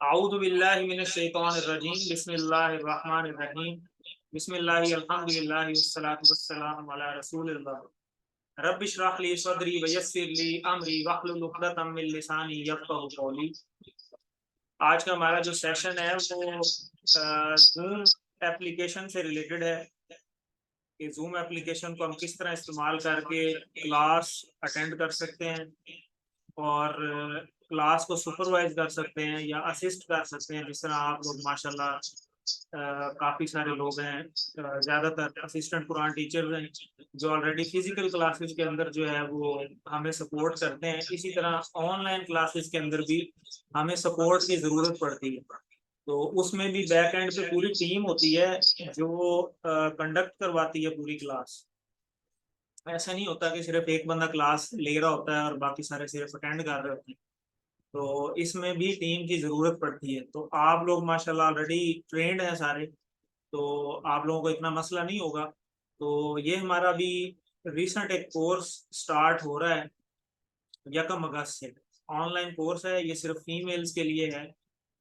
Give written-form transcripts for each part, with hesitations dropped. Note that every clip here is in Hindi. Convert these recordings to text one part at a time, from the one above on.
अऊज़ु बिल्लाहि मिनश शैतानिर रजीम बिस्मिल्लाहिर रहमानिर रहीम बिस्मिल्लाहि अल्हम्दुलिल्लाहि वस्सलातु वस्सलामु अला रसूलिल्लाह रब्बि इश्रह ली सदरी व यस्सिर ली अमरी वहलुल उक़दतम मिन लिसानी यफ़क़हू क़ौली। आज का हमारा जो सेशन है वो ज़ूम एप्लीकेशन से रिलेटेड है कि ज़ूम एप्लीकेशन को हम किस तरह इस्तेमाल करके क्लास अटेंड कर सकते हैं और क्लास को सुपरवाइज कर सकते हैं या असिस्ट कर सकते हैं। जिस तरह आप लोग माशाल्लाह काफ़ी सारे लोग हैं, ज़्यादातर असिस्टेंट कुरान टीचर हैं जो ऑलरेडी फिजिकल क्लासेस के अंदर जो है वो हमें सपोर्ट करते हैं। इसी तरह ऑनलाइन क्लासेस के अंदर भी हमें सपोर्ट की ज़रूरत पड़ती है। तो उसमें भी बैक एंड पे पूरी टीम होती है जो कंडक्ट करवाती है पूरी क्लास। ऐसा नहीं होता कि सिर्फ एक बंदा क्लास ले रहा होता है और बाकी सारे सिर्फ अटेंड कर रहे होते हैं। तो इसमें भी टीम की ज़रूरत पड़ती है। तो आप लोग माशाल्लाह ऑलरेडी ट्रेंड हैं सारे, तो आप लोगों को इतना मसला नहीं होगा। तो ये हमारा अभी रिसेंट एक कोर्स स्टार्ट हो रहा है 1 अगस्त से। ऑनलाइन कोर्स है, ये सिर्फ फीमेल्स के लिए है।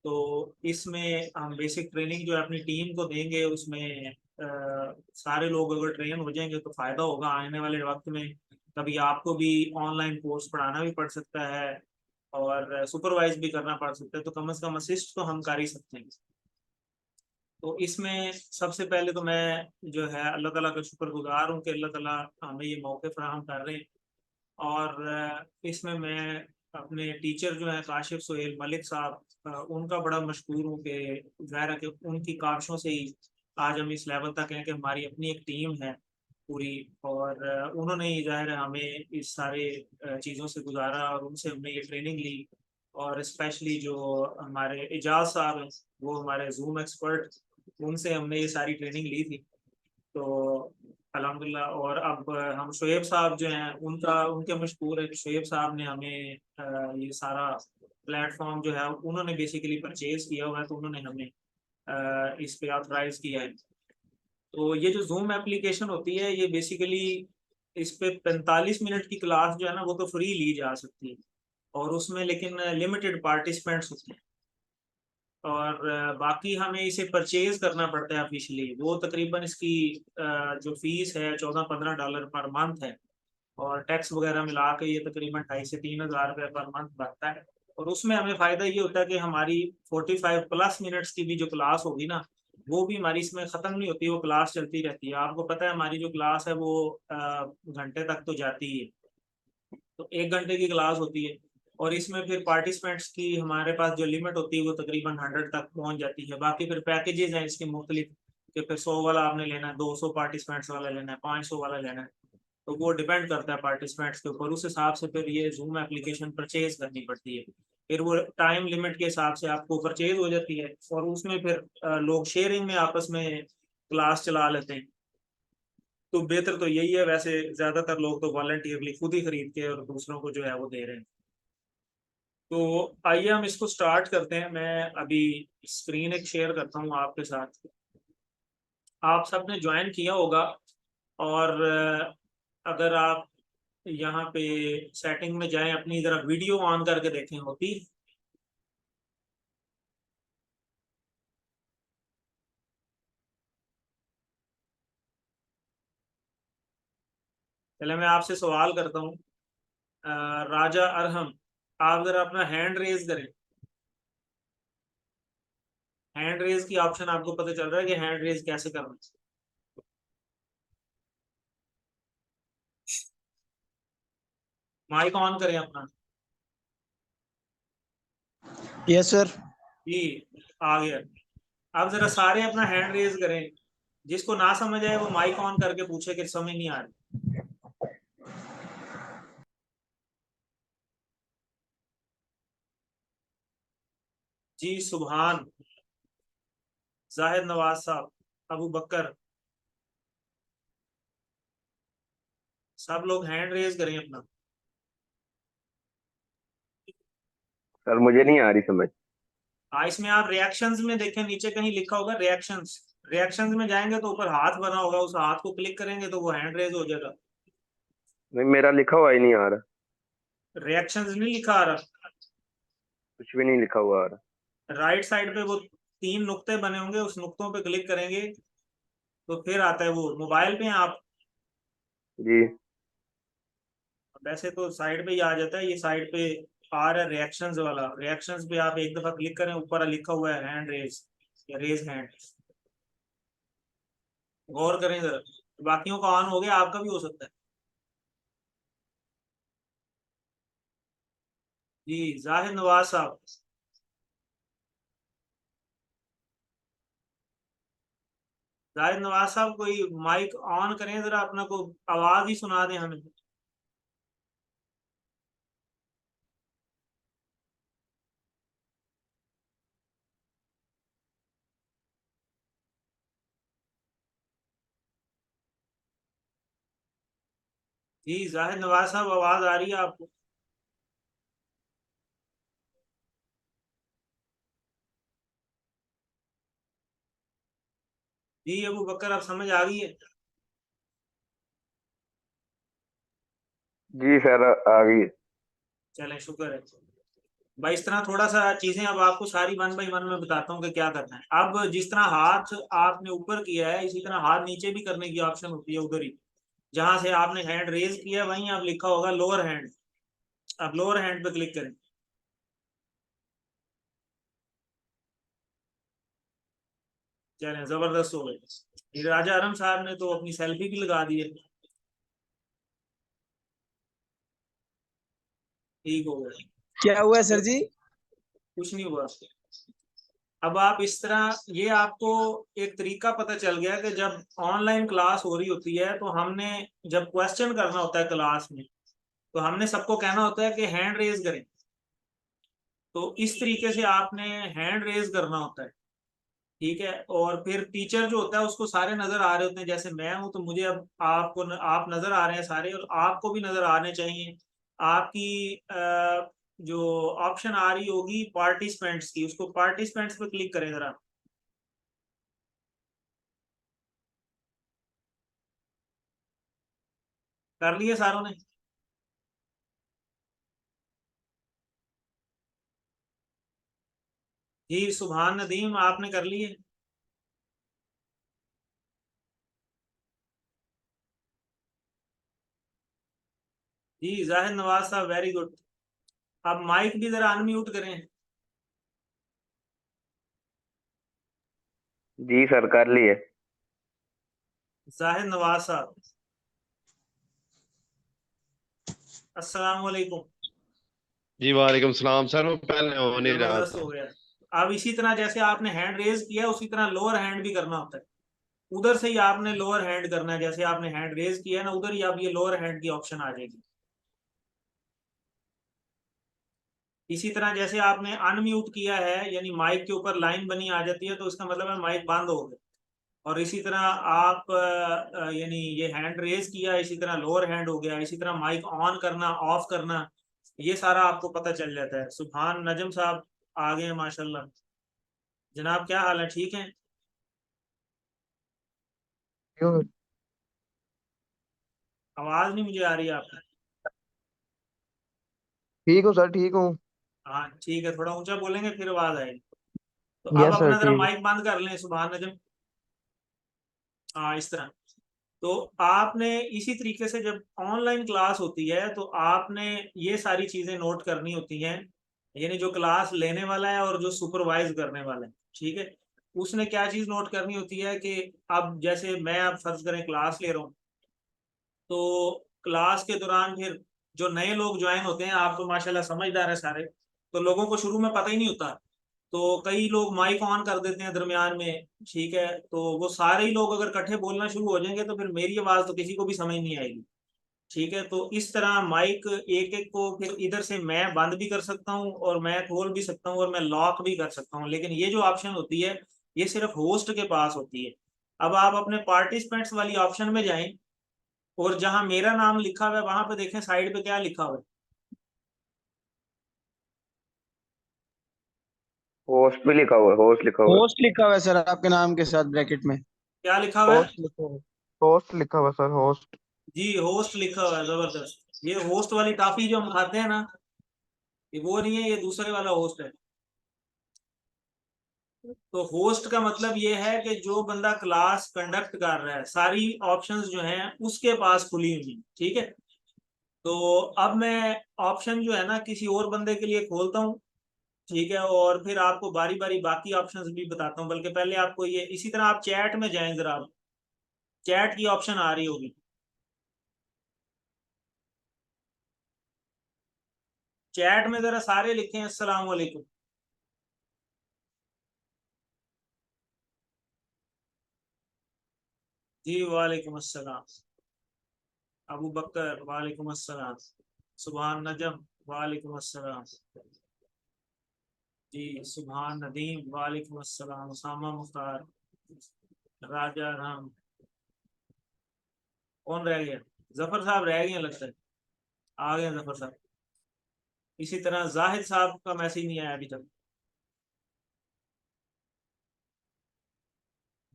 तो इसमें हम बेसिक ट्रेनिंग जो है अपनी टीम को देंगे। उसमें सारे लोग अगर ट्रेन हो जाएंगे तो फ़ायदा होगा आने वाले वक्त में। कभी आपको भी ऑनलाइन कोर्स पढ़ाना भी पड़ सकता है और सुपरवाइज भी करना पड़ सकता है, तो कम से कम असिस्ट तो हम कर ही सकते हैं। तो इसमें सबसे पहले तो मैं जो है अल्लाह ताला का शुक्रगुजार हूँ कि अल्लाह ताला हमें ये मौके फराहम कर रहे हैं। और इसमें मैं अपने टीचर जो हैं काशिफ सुहेल मलिक साहब, उनका बड़ा मशहूर हूँ कि ज़ाहिर है कि उनकी काविशों से ही आज हम इस लेवल तक हैं कि हमारी अपनी एक टीम है पूरी। और उन्होंने ही ज़ाहिर है हमें इस सारे चीज़ों से गुजारा और उनसे हमने ये ट्रेनिंग ली। और स्पेशली जो हमारे एजाज साहब हैं, वो हमारे ज़ूम एक्सपर्ट, उनसे हमने ये सारी ट्रेनिंग ली थी। तो अल्हम्दुलिल्लाह। और अब हम शोएब साहब जो हैं उनका उनके मशहूर है कि शोएब साहब ने हमें ये सारा प्लेटफ़ॉर्म जो है उन्होंने बेसिकली परचेज़ किया हुआ है, तो उन्होंने हमें इस पे ऑथराइज़ किया है। तो ये जो ज़ूम एप्लीकेशन होती है ये बेसिकली इस पे 45 मिनट की क्लास जो है ना वो तो फ्री ली जा सकती है और उसमें लेकिन लिमिटेड पार्टिसिपेंट्स होते हैं। और बाकी हमें इसे परचेज़ करना पड़ता है ऑफ़िशियली। वो तकरीबन इसकी जो फ़ीस है $14-15 पर मंथ है और टैक्स वग़ैरह मिला के ये तकरीबन 2,500 से 3,000 रुपए पर मंथ बनता है। और उसमें हमें फ़ायदा ये होता है कि हमारी 45 प्लस मिनट्स की भी जो क्लास होगी ना, वो भी हमारी इसमें ख़त्म नहीं होती, वो क्लास चलती रहती है। आपको पता है हमारी जो क्लास है वो घंटे तक तो जाती ही है। तो 1 घंटे की क्लास होती है और इसमें फिर पार्टिसिपेंट्स की हमारे पास जो लिमिट होती है वो तकरीबन 100 तक पहुँच जाती है। बाकी फिर पैकेजेज़ हैं इसके मुख्तलिफ कि फिर 100 वाला आपने लेना है, 200 पार्टिसिपेंट्स वाला लेना है, 500 वाला लेना है। तो वो डिपेंड करता है पार्टिसिपेंट्स के ऊपर, उस हिसाब से फिर ये ज़ूम एप्लीकेशन परचेज़ करनी पड़ती है। फिर वो टाइम लिमिट के हिसाब से आपको परचेज़ हो जाती है और उसमें फिर लोग शेयरिंग में आपस में क्लास चला लेते हैं। तो बेहतर तो यही है, वैसे ज़्यादातर लोग तो वॉलंटियरली खुद ही खरीद के और दूसरों को जो है वो दे रहे हैं। तो आइए हम इसको स्टार्ट करते हैं। मैं अभी स्क्रीन एक शेयर करता हूँ आपके साथ। आप सबने जॉइन किया होगा और अगर आप यहाँ पे सेटिंग में जाएँ, अपनी ज़रा वीडियो ऑन करके देखें, होती है? पहले मैं आपसे सवाल करता हूँ। राजा अरहम, आप ज़रा अपना हैंड रेज़ करें। हैंड रेज़ की ऑप्शन आपको पता चल रहा है कि हैंड रेज़ कैसे करना है? माइक ऑन करें अपना। Yes sir. जी, आ गया। अब ज़रा सारे अपना हैंड रेज़ करें। जिसको ना समझ आए वो माइक ऑन करके पूछे कि समझ नहीं आ रही। जी सुभान, जाहिद नवाज साहब, अबू बकर, सब लोग हैंड रेज़ करें अपना। सर मुझे नहीं आ रही समझ। इसमें आप रिएक्शंस में देखें, नीचे कहीं लिखा होगा रिएक्शंस। रिएक्शंस में जाएंगे तो ऊपर हाथ बना होगा, उस हाथ को क्लिक करेंगे तो वो हैंड रेज़ हो जाएगा। नहीं, मेरा लिखा हुआ ही नहीं आ रहा। रिएक्शंस नहीं लिखा आ रहा? कुछ भी नहीं लिखा हुआ आ रहा। राइट साइड पे वो 3 नुक्ते बने होंगे, उस नुक्तों पे क्लिक करेंगे तो फिर आता है वो। मोबाइल पे हैं आप? जी वैसे तो साइड पे ही आ जाता है, ये साइड पे आ रहा है रिएक्शंस वाला। रिएक्शंस पे आप एक दफा क्लिक करें, ऊपर लिखा हुआ है हैंड रेज या रेज हैंड, गौर करें जरा। बाकियों का ऑन हो गया, आपका भी हो सकता है। जी जाहिद नवाज साहब। जाहिद नवाज साहब कोई माइक ऑन करें जरा अपना, को आवाज ही सुना दें हमें। जी जाहिद नवाज साहब, आवाज आ रही है आपको? जी अबू बकर, आप समझ आ गई है? जी सर, आ गई। चलें, शुक्र है भाई। इस तरह थोड़ा सा चीजें अब आपको सारी वन बाई वन में बताता हूँ कि क्या करना है। अब जिस तरह हाथ आपने ऊपर किया है, इसी तरह हाथ नीचे भी करने की ऑप्शन होती है उधर ही। जहां से आपने हैंड रेज किया वहीं आप लिखा होगा लोअर हैंड। अब लोअर हैंड पे क्लिक करें। चलें, जबरदस्त हो गए। ये राजा आरम साहब ने तो अपनी सेल्फी भी लगा दी है। ठीक हो गया। क्या हुआ है सर जी? कुछ नहीं हुआ। अब आप इस तरह, ये आपको एक तरीका पता चल गया कि जब ऑनलाइन क्लास हो रही होती है तो हमने जब क्वेश्चन करना होता है क्लास में, तो हमने सबको कहना होता है कि हैंड रेज करें। तो इस तरीके से आपने हैंड रेज करना होता है। ठीक है, और फिर टीचर जो होता है उसको सारे नजर आ रहे होते हैं। जैसे मैं हूं तो मुझे अब आप नजर आ रहे हैं सारे, और आपको भी नजर आने चाहिए। आपकी जो ऑप्शन आ रही होगी पार्टिसिपेंट्स की, उसको पार्टिसिपेंट्स पे क्लिक करें जरा। कर लिए सारों ने? जी सुभान नदीम, आपने कर लिए? जी जाहिद नवाज साहब, वेरी गुड। अब माइक भी जरा अनम्यूट करें। जी सर, कर लिए। जाहिद नवाज साहब, अस्सलाम वालेकुम। जी वालेकुम सलाम सर, वो पहले हो नहीं रहा जबरदस्त था। हो गया। अब इसी तरह जैसे आपने हैंड रेज किया, उसी तरह लोअर हैंड भी करना होता है। उधर से ही आपने लोअर हैंड करना है। जैसे आपने हैंड रेज किया है ना, उधर ही अब ये लोअर हैंड की ऑप्शन आ जाएगी। इसी तरह जैसे आपने अनम्यूट किया है, यानी माइक के ऊपर लाइन बनी आ जाती है, तो इसका मतलब है माइक बंद हो गया। और इसी तरह आप यानी ये हैंड रेज किया, इसी तरह लोअर हैंड हो गया। इसी तरह माइक ऑन करना, ऑफ करना, ये सारा आपको पता चल जाता है। सुभान नजम साहब आ गए हैं माशाल्लाह। जनाब क्या हाल है, ठीक है? क्यों? आवाज नहीं मुझे आ रही है आपकी। ठीक हूँ सर, ठीक हूँ। हाँ ठीक है, थोड़ा ऊंचा बोलेंगे फिर आवाज आएगी। तो अब यस सर, अपना जरा ठीक है। माइक बंद कर लें, सुभान नजम। हाँ इस तरह। तो आपने इसी तरीके से जब ऑनलाइन क्लास होती है तो आपने ये सारी चीजें नोट करनी होती हैं। यानी जो क्लास लेने वाला है और जो सुपरवाइज करने वाला है, ठीक है, उसने क्या चीज नोट करनी होती है कि अब जैसे मैं, अब फर्ज करें क्लास ले रहा हूँ, तो क्लास के दौरान फिर जो नए लोग ज्वाइन होते हैं, आप तो माशाल्लाह समझदार है सारे, तो लोगों को शुरू में पता ही नहीं होता। तो कई लोग माइक ऑन कर देते हैं दरमियान में, ठीक है, तो वो सारे ही लोग अगर इकट्ठे बोलना शुरू हो जाएंगे तो फिर मेरी आवाज तो किसी को भी समझ नहीं आएगी। ठीक है, तो इस तरह माइक एक एक को फिर इधर से मैं बंद भी कर सकता हूँ और मैं खोल भी सकता हूँ और मैं लॉक भी कर सकता हूँ। लेकिन ये जो ऑप्शन होती है, ये सिर्फ होस्ट के पास होती है। अब आप अपने पार्टिसिपेंट्स वाली ऑप्शन में जाएं, और जहां मेरा नाम लिखा हुआ है वहां पे देखें साइड पे क्या लिखा हुआ है। होस्ट भी लिखा हुआ है, होस्ट लिखा हुआ है। होस्ट लिखा हुआ है सर आपके नाम के साथ ब्रैकेट में। क्या लिखा हुआ है? होस्ट लिखा हुआ है। होस्ट लिखा हुआ है सर, होस्ट। जी होस्ट लिखा हुआ है, जबरदस्त। ये होस्ट वाली टॉफी जो हम खाते हैं ना, ये वो नहीं है, ये दूसरे वाला होस्ट है। तो होस्ट का मतलब ये है कि जो बंदा क्लास कंडक्ट कर रहा है, सारी ऑप्शंस जो हैं उसके पास खुली हुई हैं, ठीक है। तो अब मैं ऑप्शन जो है ना किसी और बंदे के लिए खोलता हूँ, ठीक है, और फिर आपको बारी बारी बाकी ऑप्शंस भी बताता हूँ। बल्कि पहले आपको ये, इसी तरह आप चैट में जाएं जरा, आप चैट की ऑप्शन आ रही होगी। चैट में जरा सारे लिखें अस्सलाम वालेकुम। जी वालेकुम अस्सलाम। अबू बकर वालेकुम अस्सलाम। सुभान नजम वालेकुम अस्सलाम। जी सुभान नदीम वालेकुम अस्सलाम। उसामा मुख्तार, राजा राम, कौन रह गया? जफर साहब रह गए हैं लगता है। आ गए जफर साहब। इसी तरह जाहिद साहब का मैसेज नहीं आया अभी तक।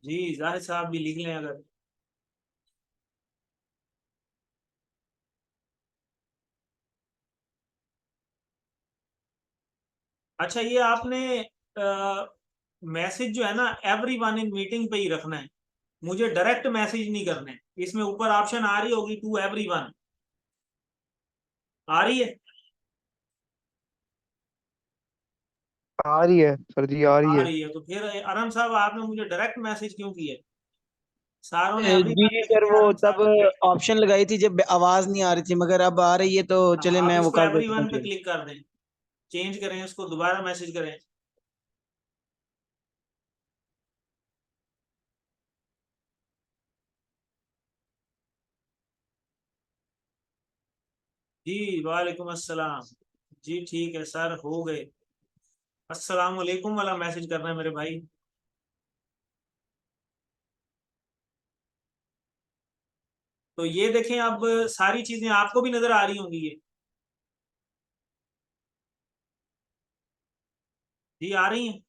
जी जाहिद साहब भी लिख लें अगर। अच्छा, ये आपने मैसेज जो है ना एवरी वन इन मीटिंग पे ही रखना है, मुझे डायरेक्ट मैसेज नहीं करना है। इसमें ऊपर ऑप्शन आ रही होगी टू एवरी वन, आ रही है? आ रही है सर जी, आ रही आ है। रही है तो फिर अरम साहब आपने मुझे डायरेक्ट मैसेज क्यों किए? सारों ने एवरी जी वन जी लिख सर, दिया, वो अरम तब साहब ने डायरेक्ट। ऑप्शन लगाई थी जब आवाज नहीं आ रही थी, मगर अब आ रही है तो चले आप मैं वो इसको कर एवरी देता वन हूँ पे फिर। क्लिक कर दें, चेंज करें उसको, दोबारा मैसेज करें। जी वालेकुम अस्सलाम। जी ठीक है सर, हो गए। अस्सलाम वालेकुम वाला मैसेज करना है मेरे भाई। तो ये देखें, अब सारी चीजें आपको भी नजर आ रही होंगी ये। जी आ रही हैं।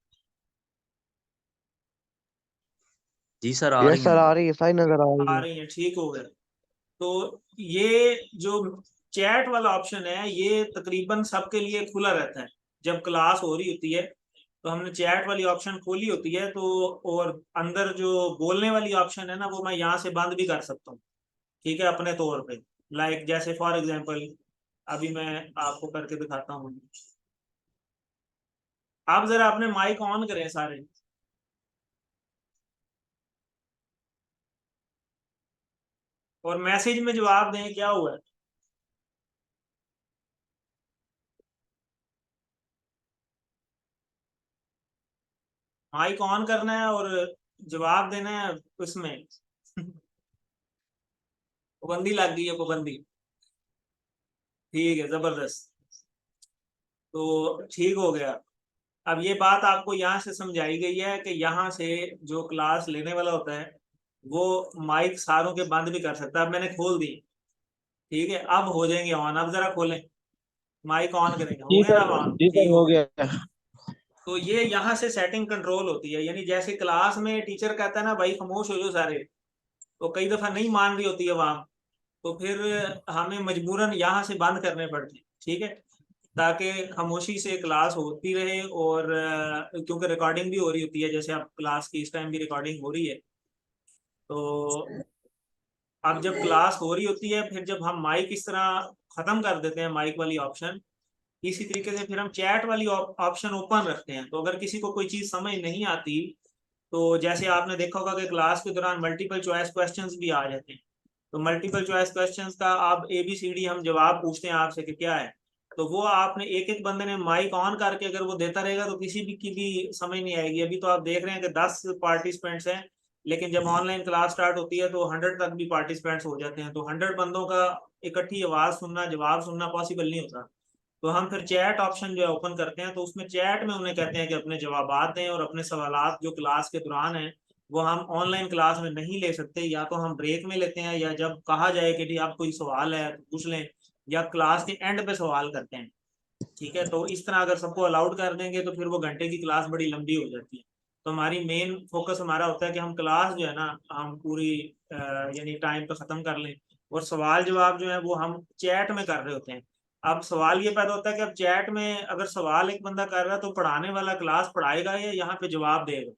जी सर आ यस रही सर, हैं। आ रही है, सही नजर आ रही आ है। रही हैं, ठीक हो गया। तो ये जो चैट वाला ऑप्शन है ये तकरीबन सबके लिए खुला रहता है। जब क्लास हो रही होती है तो हमने चैट वाली ऑप्शन खोली होती है, तो और अंदर जो बोलने वाली ऑप्शन है ना वो मैं यहाँ से बंद भी कर सकता हूँ, ठीक है, अपने तौर पे। लाइक जैसे फॉर एग्जांपल अभी मैं आपको करके दिखाता हूँ। आप जरा अपने माइक ऑन करें सारे, और मैसेज में जवाब दें क्या हुआ है। माइक ऑन करना है और जवाब देना है उसमें। पाबंदी लग गई है, पाबंदी। ठीक है, जबरदस्त। तो ठीक हो गया। अब ये बात आपको यहाँ से समझाई गई है कि यहाँ से जो क्लास लेने वाला होता है वो माइक सारों के बंद भी कर सकता है। अब मैंने खोल दी, ठीक है, अब हो जाएंगे ऑन। अब जरा खोलें, माइक ऑन करेंगे, हो जी गए ना सर, अब ऑन? जी ठीक सर हो हो गया। गया। तो ये यहाँ से सेटिंग कंट्रोल होती है, यानी जैसे क्लास में टीचर कहता है ना भाई खामोश हो जाओ सारे, तो कई दफा नहीं मान रही होती है आवाम, तो फिर हमें मजबूरन यहाँ से बंद करने पड़ते हैं, ठीक है, ताकि खामोशी से क्लास होती रहे। और क्योंकि रिकॉर्डिंग भी हो रही होती है, जैसे आप क्लास की इस टाइम भी रिकॉर्डिंग हो रही है। तो अब जब क्लास हो रही होती है, फिर जब हम माइक इस तरह खत्म कर देते हैं माइक वाली ऑप्शन, इसी तरीके से फिर हम चैट वाली ऑप्शन ओपन रखते हैं। तो अगर किसी को कोई चीज़ समझ नहीं आती, तो जैसे आपने देखा होगा कि क्लास के दौरान मल्टीपल चॉइस क्वेश्चंस भी आ जाते हैं। तो मल्टीपल चॉइस क्वेश्चंस का आप ABCD हम जवाब पूछते हैं आपसे कि क्या है, तो वो आपने एक एक बंदे ने माइक ऑन करके अगर वो देता रहेगा तो किसी भी की भी समझ नहीं आएगी। अभी तो आप देख रहे हैं कि 10 पार्टिसिपेंट्स हैं, लेकिन जब ऑनलाइन क्लास स्टार्ट होती है तो 100 तक भी पार्टिसिपेंट्स हो जाते हैं। तो 100 बंदों का इकट्ठी आवाज सुनना, जवाब सुनना पॉसिबल नहीं होता। तो हम फिर चैट ऑप्शन जो है ओपन करते हैं, तो उसमें चैट में उन्हें कहते हैं कि अपने जवाब दें, और अपने सवालात जो क्लास के दौरान हैं वो हम ऑनलाइन क्लास में नहीं ले सकते, या तो हम ब्रेक में लेते हैं, या जब कहा जाए कि जी आप कोई सवाल है तो पूछ लें, या क्लास के एंड पे सवाल करते हैं, ठीक है। तो इस तरह अगर सबको अलाउड कर देंगे तो फिर वो घंटे की क्लास बड़ी लंबी हो जाती है। तो हमारी मेन फोकस हमारा होता है कि हम क्लास जो है ना हम पूरी यानी टाइम पे ख़त्म कर लें, और सवाल जवाब जो है वो हम चैट में कर रहे होते हैं। अब सवाल ये पैदा होता है कि अब चैट में अगर सवाल एक बंदा कर रहा है तो पढ़ाने वाला क्लास पढ़ाएगा या यहाँ पे जवाब देगा।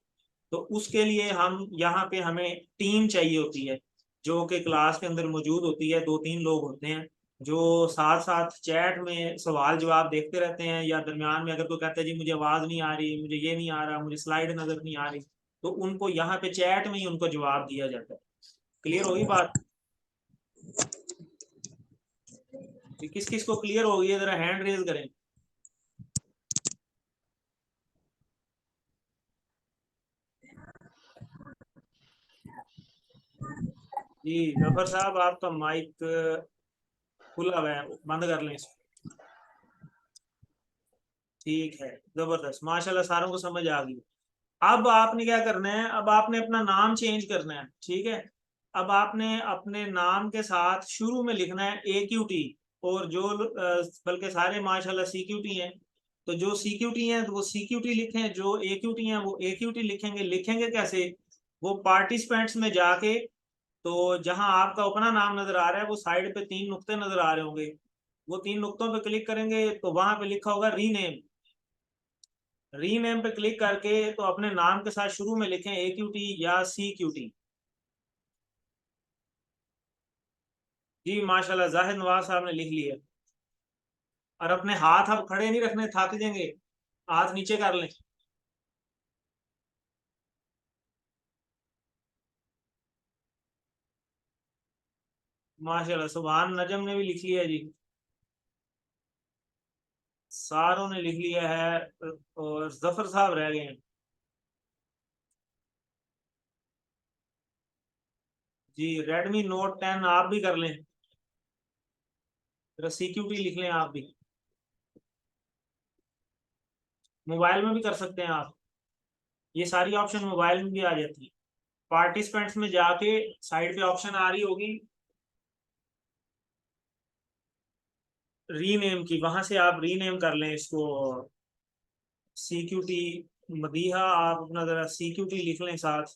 तो उसके लिए हम यहाँ पे हमें टीम चाहिए होती है जो कि क्लास के अंदर मौजूद होती है, 2-3 लोग होते हैं जो साथ साथ चैट में सवाल जवाब देखते रहते हैं, या दरमियान में अगर कोई कहता है जी मुझे आवाज नहीं आ रही, मुझे ये नहीं आ रहा, मुझे स्लाइड नजर नहीं आ रही, तो उनको यहाँ पे चैट में ही उनको जवाब दिया जाता है। क्लियर होगी बात? किस किस को क्लियर होगी जरा हैंड रेज करें। जी जफर साहब आपका माइक खुला हुआ है, बंद कर लें इसको। ठीक है, जबरदस्त, माशाल्लाह सारों को समझ आ गई। अब आपने क्या करना है, अब आपने अपना नाम चेंज करना है। ठीक है, अब आपने अपने नाम के साथ शुरू में लिखना है AQT, और जो बल्कि सारे माशाल्लाह CQT हैं, तो जो CQT हैं तो वो CQT लिखें, जो AQT हैं वो AQT लिखेंगे। लिखेंगे कैसे? वो पार्टिसिपेंट्स में जाके, तो जहां आपका अपना नाम नजर आ रहा है वो साइड पे 3 नुक्ते नजर आ रहे होंगे, वो 3 नुक्तों पे क्लिक करेंगे तो वहां पे लिखा होगा रीनेम। रीनेम पे क्लिक करके तो अपने नाम के साथ शुरू में लिखें AQT या CQT। जी माशाल्लाह जाहिद नवाज साहब ने लिख लिया। और अपने हाथ अब खड़े नहीं रखने, थक जाएंगे, हाथ नीचे कर लें। माशाल्लाह सुभान नजम ने भी लिख लिया जी, सारों ने लिख लिया है, और जफर साहब रह गए हैं। जी Redmi Note 10 आप भी कर लें, CQT लिख लें आप भी। मोबाइल में भी कर सकते हैं आप, ये सारी ऑप्शन मोबाइल में भी आ जाती है। पार्टिसिपेंट्स में जाके साइड पे ऑप्शन आ रही होगी रीनेम की, वहां से आप रीनेम कर लें इसको CQT मदीहा। आप अपना जरा CQT लिख लें साथ।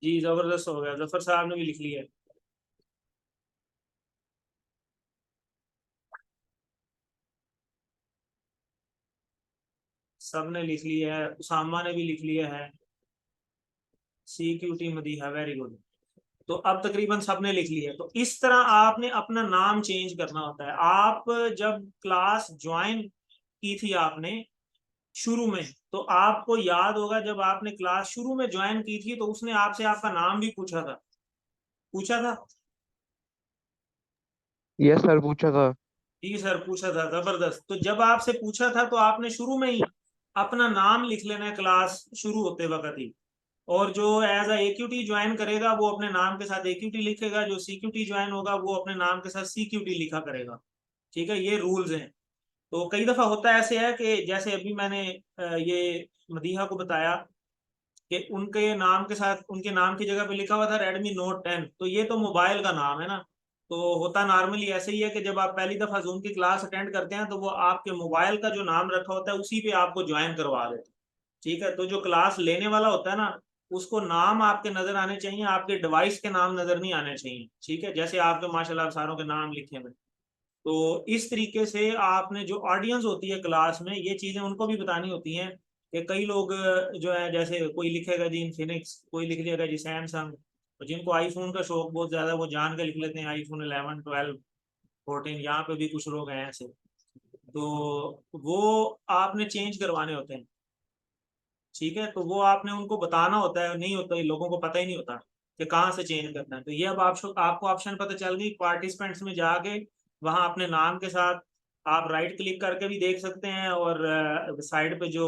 जी जबरदस्त हो गया, जफर साहब ने भी लिख लिया। सब ने लिख लिया है, उसामा ने भी लिख लिया है CQT मदीहा, वेरी गुड। तो अब तकरीबन सबने लिख लिया। तो इस तरह आपने अपना नाम चेंज करना होता है। आप जब क्लास ज्वाइन की थी आपने शुरू में, तो आपको याद होगा जब आपने क्लास शुरू में ज्वाइन की थी तो उसने आपसे आपका नाम भी पूछा था, पूछा था? यस सर, पूछा था। जी सर पूछा था, जबरदस्त। तो जब आपसे पूछा था तो आपने शुरू में ही अपना नाम लिख लेना है क्लास शुरू होते वक्त ही। और जो एज AQT ज्वाइन करेगा वो अपने नाम के साथ AQT लिखेगा, जो CQT ज्वाइन होगा वो अपने नाम के साथ CQT लिखा करेगा। ठीक है, ये रूल्स हैं। तो कई दफा होता है ऐसे है कि जैसे अभी मैंने ये मदीहा को बताया कि उनके नाम के साथ उनके नाम की जगह पे लिखा हुआ था Redmi Note 10, तो ये तो मोबाइल का नाम है ना। तो होता नॉर्मली ऐसे ही है कि जब आप पहली दफा जूम की क्लास अटेंड करते हैं तो वो आपके मोबाइल का जो नाम रखा होता है उसी पे आपको ज्वाइन करवा देते हैं। ठीक है, तो जो क्लास लेने वाला होता है ना, उसको नाम आपके नजर आने चाहिए, आपके डिवाइस के नाम नजर नहीं आने चाहिए। ठीक है, जैसे आपके माशाल्लाह सारों के नाम लिखे हुए। तो इस तरीके से आपने जो ऑडियंस होती है क्लास में, ये चीजें उनको भी बतानी होती हैं कि कई लोग जो है, जैसे कोई लिखेगा जी इन्फिनिक्स, कोई लिख लेगा जी सैमसंग, और जिनको आईफोन का शौक बहुत ज्यादा है वो जान के लिख लेते हैं आईफोन 11, 12, 14। यहाँ पे भी कुछ लोग हैं ऐसे, तो वो आपने चेंज करवाने होते हैं। ठीक है, तो वो आपने उनको बताना होता है, नहीं होता, लोगों को पता ही नहीं होता कि कहाँ से चेंज करना है। तो ये अब आपको ऑप्शन पता चल गई, पार्टिसिपेंट्स में जाके वहां अपने नाम के साथ आप राइट क्लिक करके भी देख सकते हैं, और साइड पे जो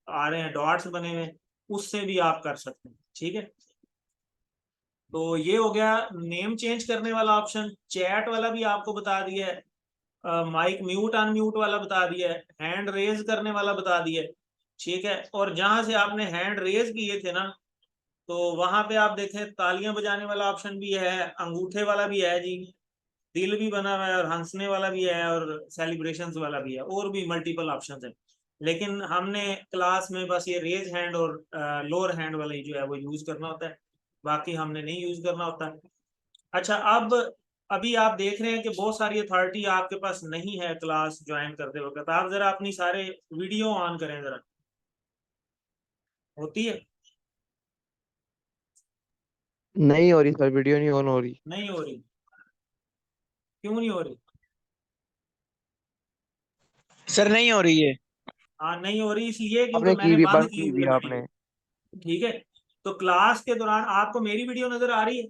आ रहे हैं डॉट्स बने हुए उससे भी आप कर सकते हैं। ठीक है, तो ये हो गया नेम चेंज करने वाला ऑप्शन। चैट वाला भी आपको बता दिया है, माइक म्यूट अनम्यूट वाला बता दिया है, हैंड रेज करने वाला बता दिया है। ठीक है, और जहां से आपने हैंड रेज किए थे ना, तो वहां पे आप देखें तालियां बजाने वाला ऑप्शन भी है, अंगूठे वाला भी है जी, दिल भी बना हुआ है, और हंसने वाला भी है, और सेलिब्रेशंस वाला भी है, और भी मल्टीपल ऑप्शन है। लेकिन हमने क्लास में बस ये रेज हैंड और लोअर हैंड वाला ही जो है वो यूज करना होता है, बाकी हमने नहीं यूज करना होता। अच्छा, अब अभी आप देख रहे हैं कि बहुत सारी अथॉरिटी आपके पास नहीं है क्लास ज्वाइन करते वक्त। आप जरा अपनी सारे वीडियो ऑन करें जरा। होती है? नहीं हो रही सर, वीडियो नहीं ऑन हो रही। नहीं हो रही? क्यों नहीं हो रही? सर नहीं हो रही है। हाँ, नहीं हो रही इसलिए क्योंकि आपने की मैंने भी बंद बंद की की हुई भी है आपने। वीडियो। ठीक है, तो क्लास के दौरान आपको मेरी वीडियो नजर आ रही है?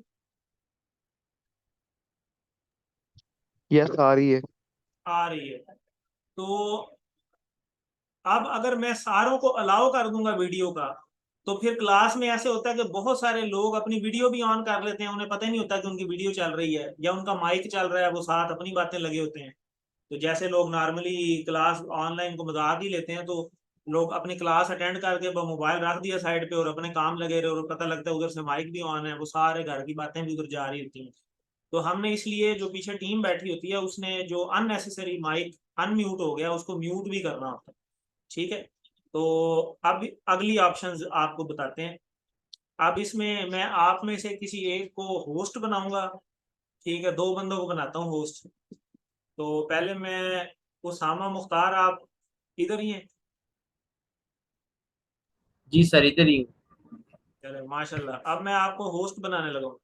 यस आ रही है। आ रही है। तो अब अगर मैं सारों को अलाउ कर दूंगा वीडियो का, तो फिर क्लास में ऐसे होता है कि बहुत सारे लोग अपनी वीडियो भी ऑन कर लेते हैं, उन्हें पता ही नहीं होता कि उनकी वीडियो चल रही है या उनका माइक चल रहा है, वो साथ अपनी बातें लगे होते हैं। तो जैसे लोग नॉर्मली क्लास ऑनलाइन को मजाक ही लेते हैं, तो लोग अपनी क्लास अटेंड करके मोबाइल रख दिया साइड पे और अपने काम लगे रहे, और पता लगता है उधर से माइक भी ऑन है, वो सारे घर की बातें भी उधर जा रही होती हैं। तो हमने इसलिए, जो पीछे टीम बैठी होती है उसने जो अननेसेसरी माइक अनम्यूट हो गया उसको म्यूट भी करना होता है। ठीक है, तो अब अगली ऑप्शंस आपको बताते हैं। अब इसमें मैं आप में से किसी एक को होस्ट बनाऊंगा। ठीक है, दो बंदों को बनाता हूँ होस्ट। तो पहले मैं उसामा मुख्तार, आप इधर ही हैं? जी सर, इधर ही हूँ। चले माशाल्लाह। अब मैं आपको होस्ट बनाने लगा हूँ।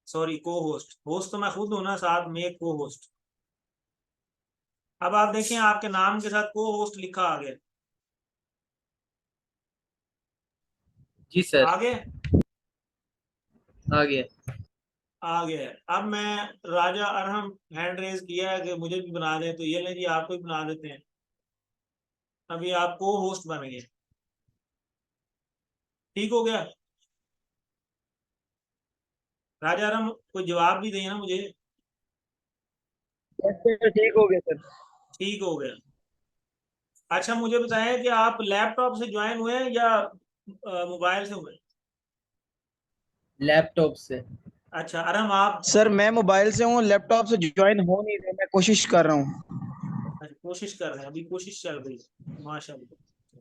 सॉरी, को होस्ट। होस्ट तो मैं खुद हूं ना, साथ में एक को होस्ट। अब आप देखें आपके नाम के साथ को होस्ट लिखा आ गया। जी सर, आ गया? आ गया। आ गया है। अब मैं राजा अरहम हैंड रेज किया है कि मुझे भी बना दें, तो ये ले जी, आपको भी बना देते हैं। अभी आप को होस्ट बन गए। ठीक हो गया? राजा अरहम कोई जवाब भी दें ना मुझे। ठीक हो गया सर। ठीक हो गया। अच्छा, मुझे बताएं कि आप लैपटॉप से ज्वाइन हुए हैं या मोबाइल से हुए? लैपटॉप से। अच्छा अरहम, आप? सर मैं मोबाइल से हूँ, लैपटॉप से ज्वाइन हो नहीं रहा, मैं कोशिश कर रहा हूँ। अच्छा, कोशिश कर रहे हैं, अभी कोशिश चल रही है। माशाल्लाह,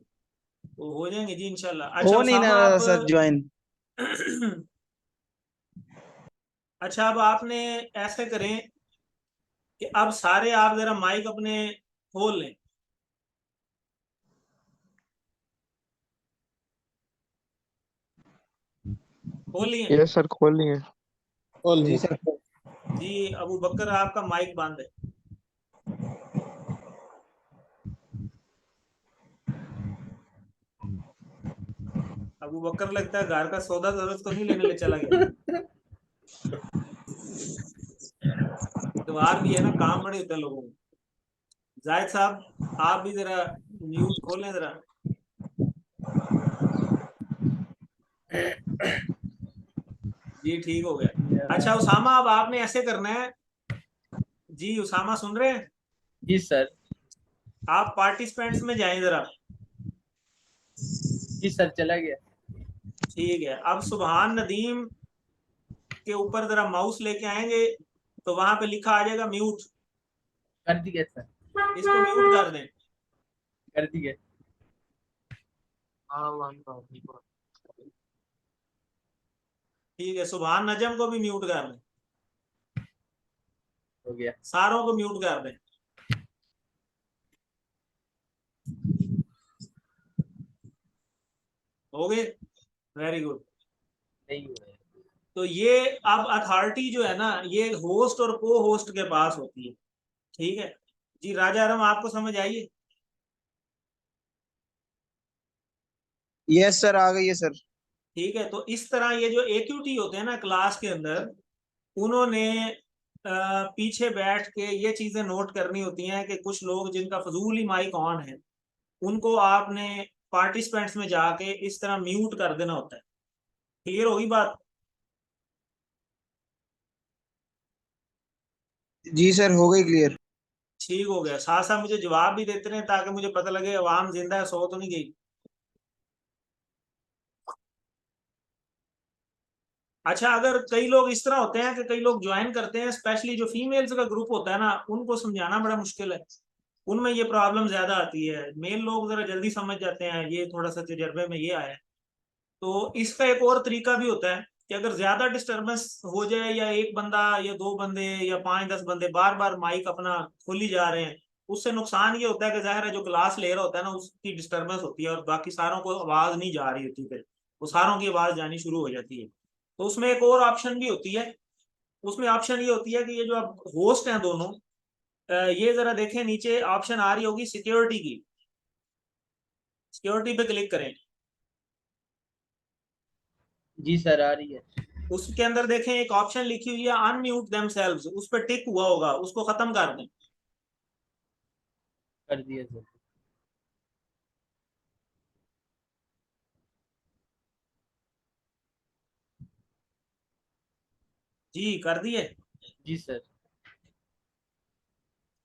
तो हो जाएंगे जी इंशाल्लाह। अच्छा हो नहीं उसामा, रहा आप सर ज्वाइन। अच्छा, अब आपने ऐसे करें कि अब सारे आप जरा माइक अपने खोल लें। खोल लिए? यस सर, खोल लिए। जी सर। जी, अबू बकर आपका माइक बंद है। अबू बकर लगता है घर का सौदा जरूरत तो नहीं लेने ले चला गया। इतवार भी है ना, काम बड़े होते हैं लोगों को। जाहिद साहब, आप भी जरा म्यूट खोलें जरा। जी ठीक हो गया। अच्छा उसामा, अब आपने ऐसे करना है। जी उसामा, सुन रहे हैं? जी सर। आप पार्टिसिपेंट्स में जाएं जरा। जी सर, चला गया। ठीक है, अब सुबहान नदीम के ऊपर जरा माउस लेके आएंगे, तो वहां पे लिखा आ जाएगा म्यूट। कर दिया सर। इसको म्यूट कर दें। कर दिया। ठीक है, सुबहान नजम को भी म्यूट कर दें। हो गया। सारों को म्यूट कर दें। हो गए? Very good. नहीं हुआ है। तो ये अब अथॉरिटी जो है ना, ये होस्ट और को होस्ट के पास होती है। ठीक है जी, राजा आरम आपको समझ आइए? यस सर, आ गई है सर। ठीक है, तो इस तरह ये जो AQT होते हैं ना क्लास के अंदर, उन्होंने पीछे बैठ के ये चीजें नोट करनी होती हैं कि कुछ लोग जिनका फजूल ही माइक ऑन है, उनको आपने पार्टिसिपेंट्स में जाके इस तरह म्यूट कर देना होता है। क्लियर होगी बात? जी सर, हो गई क्लियर। ठीक हो गया। साथ साथ मुझे जवाब भी देते रहे ताकि मुझे पता लगे अवाम जिंदा है, सो तो नहीं गई। अच्छा, अगर कई लोग इस तरह होते हैं कि कई लोग ज्वाइन करते हैं, स्पेशली जो फीमेल्स का ग्रुप होता है ना, उनको समझाना बड़ा मुश्किल है। उनमें ये प्रॉब्लम ज्यादा आती है। मेल लोग जरा जल्दी समझ जाते हैं, ये थोड़ा सा तजर्बे में ये आया है। तो इसका एक और तरीका भी होता है कि अगर ज्यादा डिस्टरबेंस हो जाए या एक बंदा या दो बंदे या 5-10 बंदे बार बार माइक अपना खोली जा रहे हैं, उससे नुकसान ये होता है कि जाहिर है जो क्लास ले रहा होता है ना उसकी डिस्टरबेंस होती है और बाकी सारों को आवाज नहीं जा रही होती, फिर वो सारों की आवाज जानी शुरू हो जाती है। तो उसमें एक और ऑप्शन भी होती है, उसमें ऑप्शन ये होती है कि ये जो आप होस्ट हैं दोनों, ये जरा देखें नीचे ऑप्शन आ रही होगी सिक्योरिटी की, सिक्योरिटी पे क्लिक करें। जी सर आ रही है। उसके अंदर देखें एक ऑप्शन लिखी हुई है अनम्यूट देमसेल्व्स, उस पर टिक हुआ होगा, उसको खत्म कर दें। कर दिया सर। जी कर दिए। जी सर।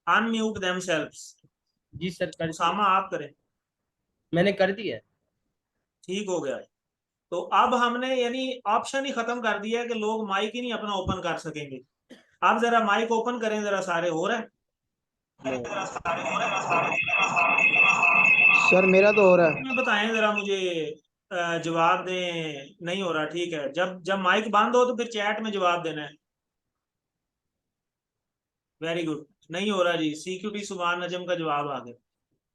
Unmute themselves. जी सर कर दिया। उसामा आप करें। मैंने कर दिया। ठीक हो गया। तो अब हमने यानी ऑप्शन ही खत्म कर दिया है कि लोग माइक ही नहीं अपना ओपन कर सकेंगे। आप जरा माइक ओपन करें जरा, सारे हो रहा है। सर मेरा तो हो रहा है। में बताएं जरा मुझे, जवाब दें। नहीं हो रहा, ठीक है। जब जब माइक बंद हो तो फिर चैट में जवाब देना है। Very good. नहीं हो रहा जी, सीक्यूटी सुभान नजम का जवाब आ गया।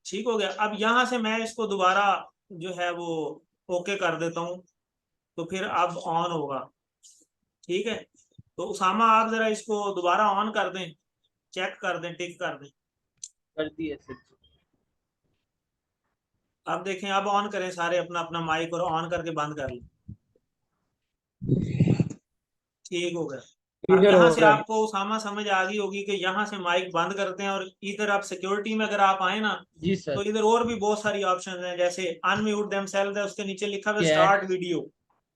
ठीक हो गया। अब यहां से मैं इसको दोबारा जो है वो ओके कर देता हूँ, तो फिर अब ऑन होगा। ठीक है। तो उसामा आप जरा इसको दोबारा ऑन कर दें, चेक कर दें, टिक कर दें। कर दिया सर। अब देखें, अब ऑन करें सारे अपना अपना माइक और ऑन करके बंद कर लें। ठीक हो गया। अब इधर यहाँ हो से रहा है। आपको उसामा समझ आ गई होगी कि यहाँ से माइक बंद करते हैं, और इधर आप सिक्योरिटी में अगर आप आए ना, जी तो सर। इधर और भी बहुत सारी ऑप्शन हैं, जैसे अनम्यूट देमसेल्व्स है, उसके नीचे लिखा हुआ है chat. Start video.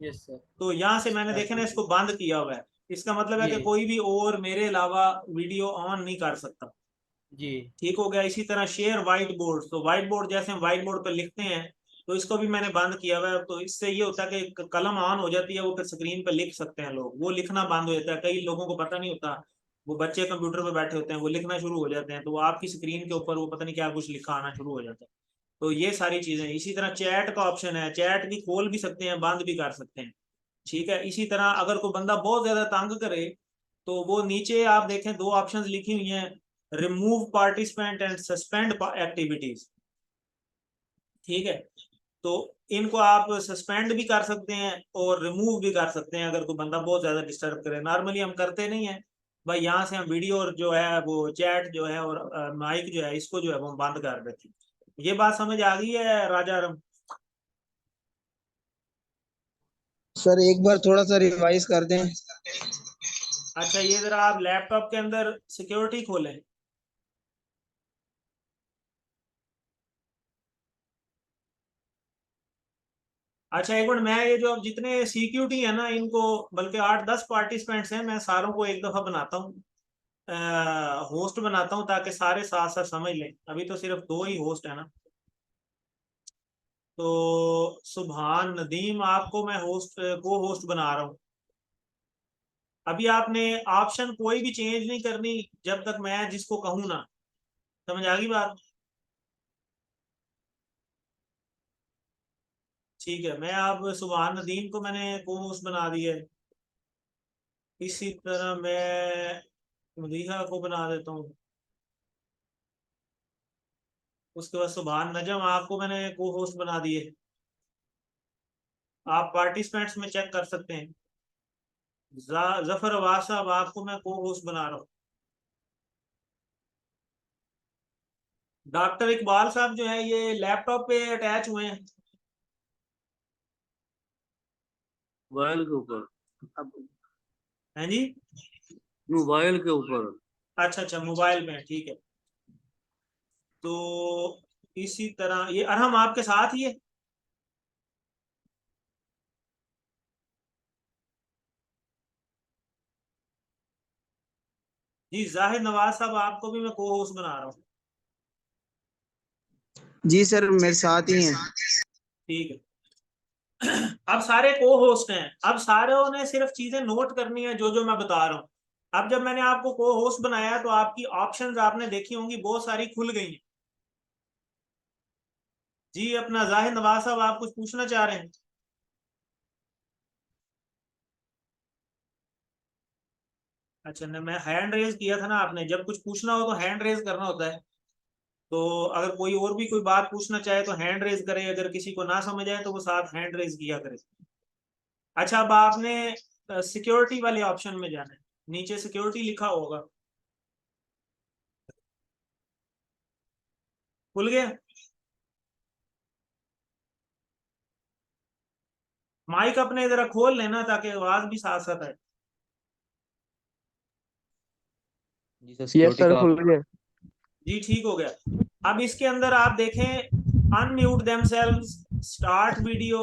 Yes sir. तो यहाँ से मैंने स्टार्ट देखे ना इसको वीडियो। बंद किया हुआ है, इसका मतलब है ये कि कोई भी और मेरे अलावा वीडियो ऑन नहीं कर सकता। जी। ठीक हो गया। इसी तरह शेयर व्हाइट बोर्ड, तो व्हाइट बोर्ड जैसे हम व्हाइट बोर्ड पर लिखते हैं, तो इसको भी मैंने बंद किया हुआ है। तो इससे ये होता है कि कलम ऑन हो जाती है, वो फिर स्क्रीन पर लिख सकते हैं लोग, वो लिखना बंद हो जाता है। कई लोगों को पता नहीं होता, वो बच्चे कंप्यूटर पे बैठे होते हैं, वो लिखना शुरू हो जाते हैं, तो वो आपकी स्क्रीन के ऊपर वो पता नहीं क्या कुछ लिखा आना शुरू हो जाता है। तो ये सारी चीजें। इसी तरह चैट का ऑप्शन है, चैट भी खोल भी सकते हैं, बंद भी कर सकते हैं। ठीक है। इसी तरह अगर कोई बंदा बहुत ज्यादा तंग करे, तो वो नीचे आप देखें दो ऑप्शंस लिखी हुई हैं, remove participant and suspend activities. ठीक है। तो इनको आप सस्पेंड भी कर सकते हैं और रिमूव भी कर सकते हैं अगर कोई बंदा बहुत ज्यादा डिस्टर्ब करे। नॉर्मली हम करते नहीं है भाई, यहाँ से हम वीडियो और जो है वो चैट जो है और माइक जो है इसको जो है वो हम बंद कर देते हैं। ये बात समझ आ गई है राजा राम? सर एक बार थोड़ा सा रिवाइज कर दें। अच्छा, ये जरा आप लैपटॉप के अंदर सिक्योरिटी खोलें। अच्छा एक मिनट, मैं ये जो अब जितने सीक्यूटी है ना इनको, बल्कि 8-10 पार्टिसिपेंट्स हैं, मैं सारों को एक दफा बनाता हूँ, होस्ट बनाता हूँ, ताकि सारे साथ साथ समझ लें। अभी तो सिर्फ दो ही होस्ट है ना। तो सुभान नदीम आपको मैं होस्ट को होस्ट बना रहा हूँ। अभी आपने ऑप्शन कोई भी चेंज नहीं करनी जब तक मैं जिसको कहूँ ना। समझ आ गई बात? ठीक है। मैं अब सुभान नदीम को मैंने को होस्ट बना दिया है। इसी तरह मैं मदीहा को बना देता हूँ। उसके बाद सुभान नजम आपको मैंने को होस्ट बना दिए। आप पार्टिसिपेंट्स में चेक कर सकते हैं। जफर अब्बास साहब आपको मैं को होस्ट बना रहा हूँ। डॉक्टर इकबाल साहब जो है ये लैपटॉप पे अटैच हुए हैं। मोबाइल के ऊपर। हैं जी? मोबाइल के ऊपर। अच्छा अच्छा, मोबाइल में, ठीक है। तो इसी तरह ये अरहम आपके साथ ही है। जी जाहिद नवाज साहब आपको भी मैं को होस्ट बना रहा हूँ। जी सर मेरे साथ ही हैं। ठीक है। अब सारे को होस्ट हैं, अब सारों ने सिर्फ चीजें नोट करनी है जो जो मैं बता रहा हूँ। अब जब मैंने आपको को होस्ट बनाया तो आपकी ऑप्शंस आपने देखी होंगी, बहुत सारी खुल गई हैं। जी अपना जाहिद नवाज साहब आप कुछ पूछना चाह रहे हैं? अच्छा नहीं, मैं हैंड रेज किया था ना, आपने जब कुछ पूछना हो तो हैंड रेज करना होता है। तो अगर कोई और भी कोई बात पूछना चाहे तो हैंड रेज करे, अगर किसी को ना समझ आए तो वो साथ हैंड रेज किया करे। अच्छा, अब आपने सिक्योरिटी वाले ऑप्शन में जाना है, नीचे सिक्योरिटी लिखा होगा, खुल गया? माइक अपने जरा खोल लेना ताकि आवाज भी साथ साथ आए। जी सर यस सिक्योरिटी सर का खुल गया। जी ठीक हो गया। अब इसके अंदर आप देखें, unmute themselves, start video,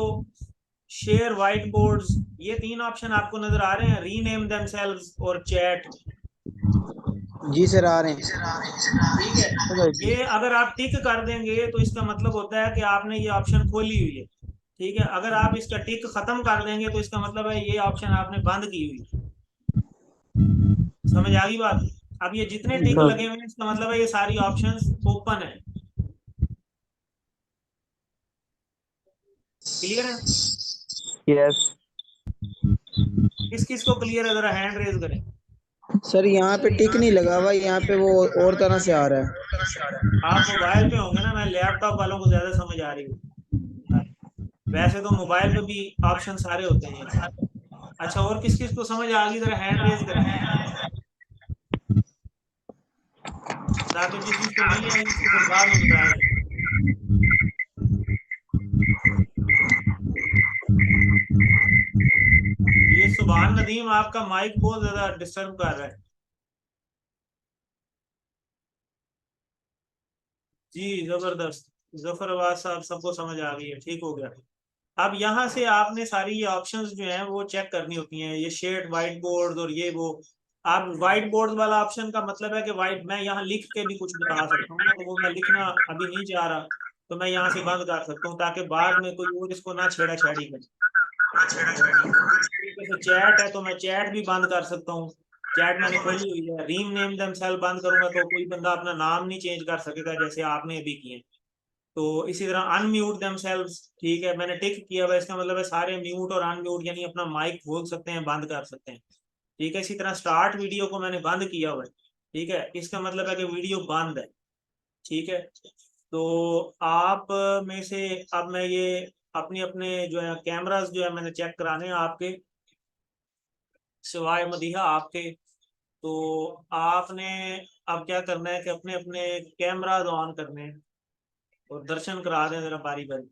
share white boards, ये 3 ऑप्शन आपको नजर आ रहे हैं, रीनेम देमसेल्व्स और चैट। जी सर आ रहे हैं। ठीक है, ये अगर आप टिक कर देंगे तो इसका मतलब होता है कि आपने ये ऑप्शन खोली हुई है। ठीक है, अगर आप इसका टिक खत्म कर देंगे तो इसका मतलब है ये ऑप्शन आपने बंद की हुई है। समझ आ गई बात? अब ये जितने टिक सर लगे हुए हैं इसका मतलब है ये सारी ऑप्शंस ओपन है। क्लियर है? यस किस किस को क्लियर है, जरा हैंड रेज करें। सर यहाँ पे टिक नहीं लगा हुआ, यहाँ पे वो और तरह से आ रहा है। आप मोबाइल पे होंगे ना, मैं लैपटॉप वालों को ज्यादा समझ आ रही हूँ। वैसे तो मोबाइल पे भी ऑप्शन सारे होते हैं। अच्छा, और किस किस को समझ आ गई, जरा हैंड रेज करें, ताकि जिस जिसको नहीं आएगी उसको फिर बाद में बताया जाए। ये सुभान नदीम, आपका माइक बहुत ज्यादा डिस्टर्ब कर रहा है। जी जबरदस्त, जफरवाद साहब, सबको समझ आ गई है, ठीक हो गया। अब यहाँ से आपने सारी ये ऑप्शंस जो हैं वो चेक करनी होती हैं, ये शेड व्हाइट बोर्ड और ये वो। आप व्हाइट बोर्ड वाला ऑप्शन का मतलब है कि व्हाइट, मैं यहाँ लिख के भी कुछ बता सकता हूँ ना, तो वो मैं लिखना अभी नहीं चाह रहा, तो मैं यहाँ से बंद कर सकता हूँ ताकि बाद में कोई और इसको ना छेड़ा छेड़ी करे। तरीके से चैट है तो मैं चैट भी बंद कर सकता हूँ, चैट मैंने खोली हुई है। रीम नेम देमसेल्फ बंद करूंगा तो कोई बंदा अपना नाम नहीं चेंज कर सकेगा जैसे आपने अभी किए। तो इसी तरह अनम्यूट देमसेल्व्स, ठीक है, मैंने टिक किया हुआ, इसका मतलब है सारे म्यूट और अनम्यूट यानी अपना माइक खोल सकते हैं, बंद कर सकते हैं। ठीक है, इसी तरह स्टार्ट वीडियो को मैंने बंद किया हुआ है, ठीक है, इसका मतलब है कि वीडियो बंद है। ठीक है, तो आप में से अब मैं ये अपने अपने जो है कैमरास जो है मैंने चेक कराने हैं आपके, सिवाय मदीहा आपके। तो आपने अब क्या करना है कि अपने अपने कैमरास ऑन करने हैं और दर्शन करा दें जरा बारी बारी।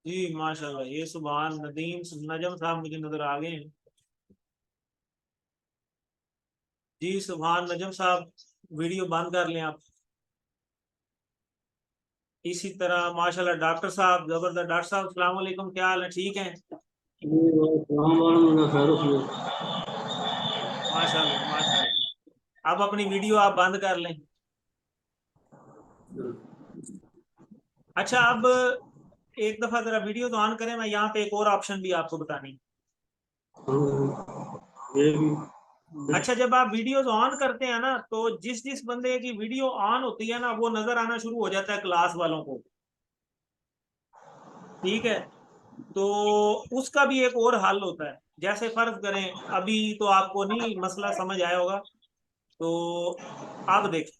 जी माशाल्लाह, ये सुभान नदीम नजम साहब मुझे नजर आ गए हैं। जी सुभान नजम साहब, वीडियो बंद कर लें आप। इसी तरह माशाल्लाह डॉक्टर साहब, जबरदस्त डॉक्टर साहब, अस्सलाम वालेकुम, क्या हाल है, ठीक है? माशाल्लाह माशाल्लाह, अब अपनी वीडियो आप बंद कर लें। अच्छा, अब एक दफा जरा वीडियो तो ऑन करें, मैं यहाँ पे एक और ऑप्शन भी आपको बतानी। अच्छा, जब आप वीडियोस ऑन करते हैं ना तो जिस जिस बंदे की वीडियो ऑन होती है ना वो नजर आना शुरू हो जाता है क्लास वालों को। ठीक है, तो उसका भी एक और हल होता है। जैसे फर्ज करें, अभी तो आपको नहीं मसला समझ आया होगा, तो अब देखें,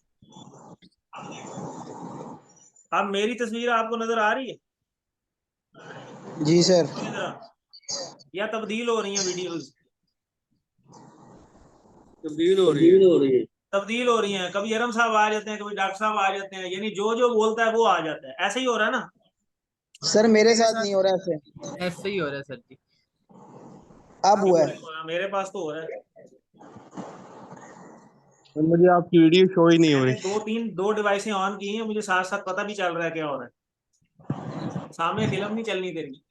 अब मेरी तस्वीर आपको नजर आ रही है जी सर। पूरी तरह, या तब्दील हो रही है वीडियोस? तब्दील हो रही है। तब्दील हो रही हैं, कभी अरम साहब आ जाते हैं, कभी डॉक्टर साहब आ जाते हैं, यानी जो जो बोलता है वो आ जाता है, ऐसे ही हो रहा है ना? सर मेरे साथ नहीं हो रहा ऐसे। ऐसे ही हो रहा है सर जी। अब हुआ क्यों है। नहीं हो रहा? मेरे पास तो हो रहा है। सर मुझे आपकी वीडियो शो ही नहीं हो मैंने रही। दो डिवाइसें ऑन की हैं, मुझे साथ साथ पता भी चल रहा है क्या हो रहा है, सामने फिल्म नहीं चलनी तेरी।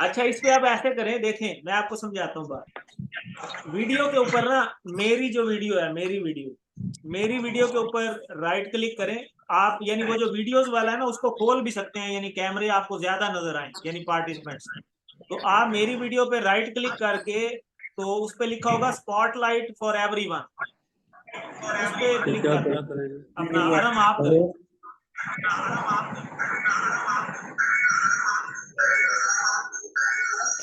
अच्छा, इस पे आप ऐसे करें, देखें मैं आपको समझाता हूँ बात। वीडियो के ऊपर ना, मेरी जो वीडियो है, मेरी वीडियो के ऊपर राइट क्लिक करें आप, यानी वो जो वीडियोस वाला है ना उसको खोल भी सकते हैं, यानी कैमरे आपको ज्यादा नजर आए, यानी पार्टिसिपेंट्स। तो आप मेरी वीडियो पे राइट क्लिक करके, तो उस पे लिखा होगा स्पॉटलाइट फॉर एवरीवन, उस पे तो क्लिक क्या कर दें। क्या करेंगे? अपना आराम आप करें।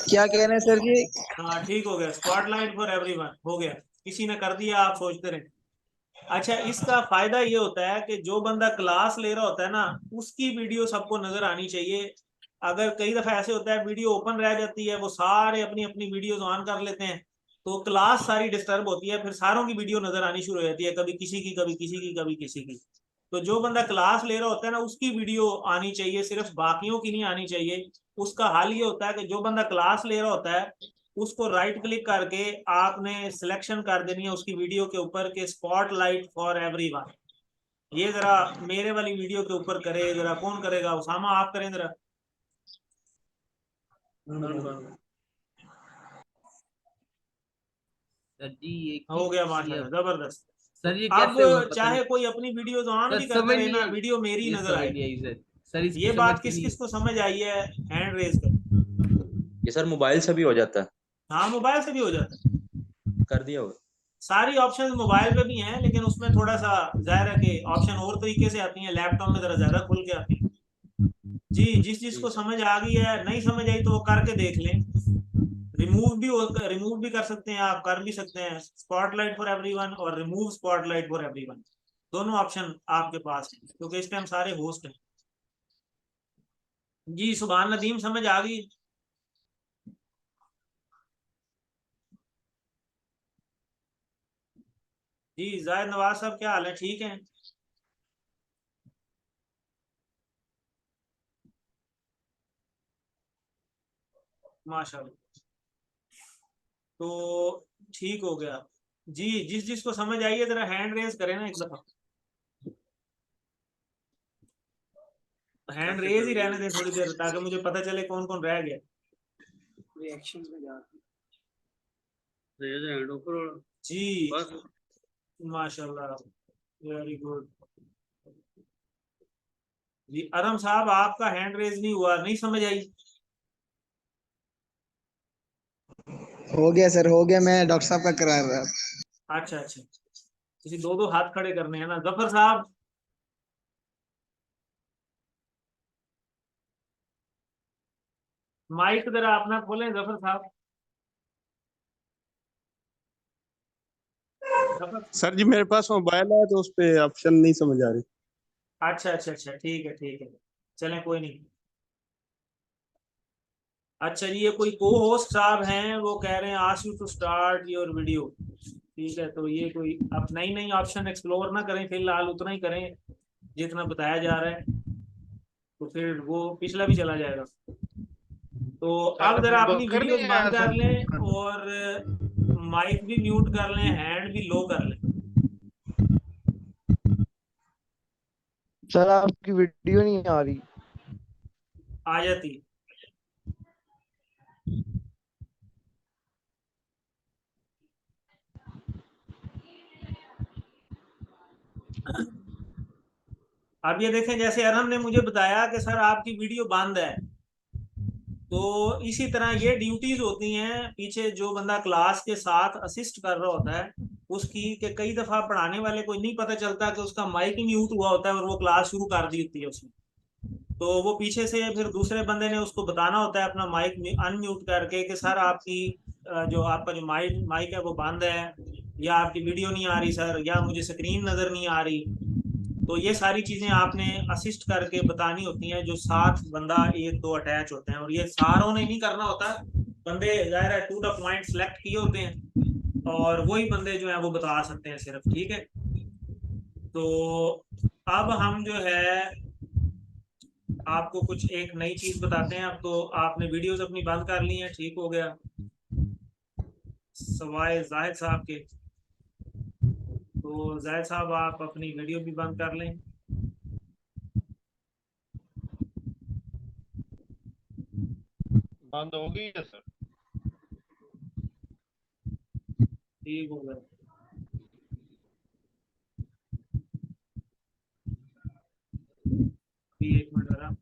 क्या कह रहे हैं सर जी? हाँ ठीक हो गया, स्पॉटलाइट फॉर एवरीवन हो गया, किसी ने कर दिया, आप सोचते रहे। अच्छा, इसका फायदा ये होता है कि जो बंदा क्लास ले रहा होता है ना, उसकी वीडियो सबको नजर आनी चाहिए। अगर कई दफा ऐसे होता है वीडियो ओपन रह जाती है, वो सारे अपनी अपनी वीडियोस ऑन कर लेते हैं, तो क्लास सारी डिस्टर्ब होती है, फिर सारों की वीडियो नजर आनी शुरू हो जाती है, कभी किसी की, कभी किसी की, कभी किसी की। तो जो बंदा क्लास ले रहा होता है ना, उसकी वीडियो आनी चाहिए, सिर्फ बाकियों की नहीं आनी चाहिए। उसका हाल ये होता है कि जो बंदा क्लास ले रहा होता है, उसको राइट क्लिक करके आपने सिलेक्शन कर देनी है उसकी वीडियो के ऊपर के स्पॉटलाइट फॉर एवरीवन। ये जरा मेरे वाली वीडियो के ऊपर करे, जरा कौन करेगा? उसामा, आप करें जरा। सर जी ये हो गया, ये माशाल्लाह, अब- जबरदस्त। सर ये अब कैसे हुआ पता चाहे नहीं। कोई अपनी वीडियोस ऑन सर भी करते समझ रहे नहीं ना, आई, वीडियो मेरी ये नजर समझ आए। नहीं आई सर। सर इसकी ये समझ बात में किस नहीं किस को समझ आई है? हैंड रेज कर। ये सर मोबाइल से भी हो जाता है। हाँ, मोबाइल से भी हो जाता है। कर दिया होगा। सारी ऑप्शंस मोबाइल पे भी हैं, लेकिन उसमें थोड़ा सा जाहिर है कि ऑप्शन और तरीके से आती हैं, लैपटॉप में जरा ज्यादा खुल के आती हैं। जी, जिस जिसको समझ आ गई है, नहीं समझ आई तो वो करके देख लें। रिमूव भी कर सकते हैं आप, कर भी सकते हैं स्पॉटलाइट फॉर एवरीवन और रिमूव स्पॉटलाइट फॉर एवरीवन। दोनों ऑप्शन आपके पास हैं, क्योंकि इस टाइम सारे होस्ट हैं। जी, सुभान नदीम, समझ आ गई? जी, जायद नवाज साहब, क्या हाल है? ठीक है? माशाल्लाह। तो ठीक हो गया। जी, जिस जिसको समझ आई है जरा हैंड रेज करें ना एक दफा। हैंड रेज ही रहने दें थोड़ी देर, ताकि मुझे पता चले कौन कौन रह गया। रिएक्शंस में जा रेज हैंड ऊपर वाला जी, बस। माशाल्लाह, वेरी गुड। जी, अरम साहब, आपका हैंड रेज नहीं हुआ, नहीं समझ आई? हो गया सर, हो गया। मैं डॉक्टर साहब का करा रहा। अच्छा अच्छा, किसी दो दो हाथ खड़े करने हैं ना। जफर साहब, माइक जरा अपना खोलें, जफर साहब। जफर, सर जी मेरे पास मोबाइल है तो उस पे ऑप्शन नहीं समझ आ रही। अच्छा अच्छा अच्छा, ठीक है ठीक है, चलें कोई नहीं। अच्छा जी, ये कोई को होस्ट साहब हैं, वो कह रहे हैं ask you to start your video. ठीक है, तो ये कोई आप नई नई ऑप्शन एक्सप्लोर ना करें, फिलहाल उतना ही करें जितना बताया जा रहा है, तो फिर वो पिछला भी चला जाएगा। तो अब जरा अपनी बकर वीडियोस नहीं आया बंद कर सर। लें और माइक भी म्यूट कर लें, हैंड भी लो कर लें। सर आपकी वीडियो नहीं आ रही। आ जाती। अब ये देखें, जैसे अरम ने मुझे बताया कि सर आपकी वीडियो बंद है, तो इसी तरह ये ड्यूटीज होती हैं पीछे जो बंदा क्लास के साथ असिस्ट कर रहा होता है उसकी, कि कई दफा पढ़ाने वाले को नहीं पता चलता कि उसका माइक ही म्यूट हुआ होता है और वो क्लास शुरू कर दी होती है उसने। तो वो पीछे से फिर दूसरे बंदे ने उसको बताना होता है अपना माइक अनम्यूट करके कि सर आपकी जो आपका जो माइक माइक है वो बंद है, या आपकी वीडियो नहीं आ रही सर, या मुझे स्क्रीन नजर नहीं आ रही। तो ये सारी चीजें आपने असिस्ट करके बतानी होती हैं, जो साथ बंदा एक दो अटैच होते हैं, और ये सारों ने नहीं करना होता। बंदे जाहिर है टू द पॉइंट सेलेक्ट किए होते हैं, और वही बंदे जो हैं वो बता सकते हैं सिर्फ। ठीक है, तो अब हम जो है आपको कुछ एक नई चीज बताते हैं। अब तो आपने वीडियोस अपनी बंद कर ली हैं, ठीक हो गया, सवाए जाहिद साहब के। तो जाहिद साहब, आप अपनी वीडियो भी बंद कर लें। बंद हो गई है सर। ठीक हो गया। एक मिनट जरा।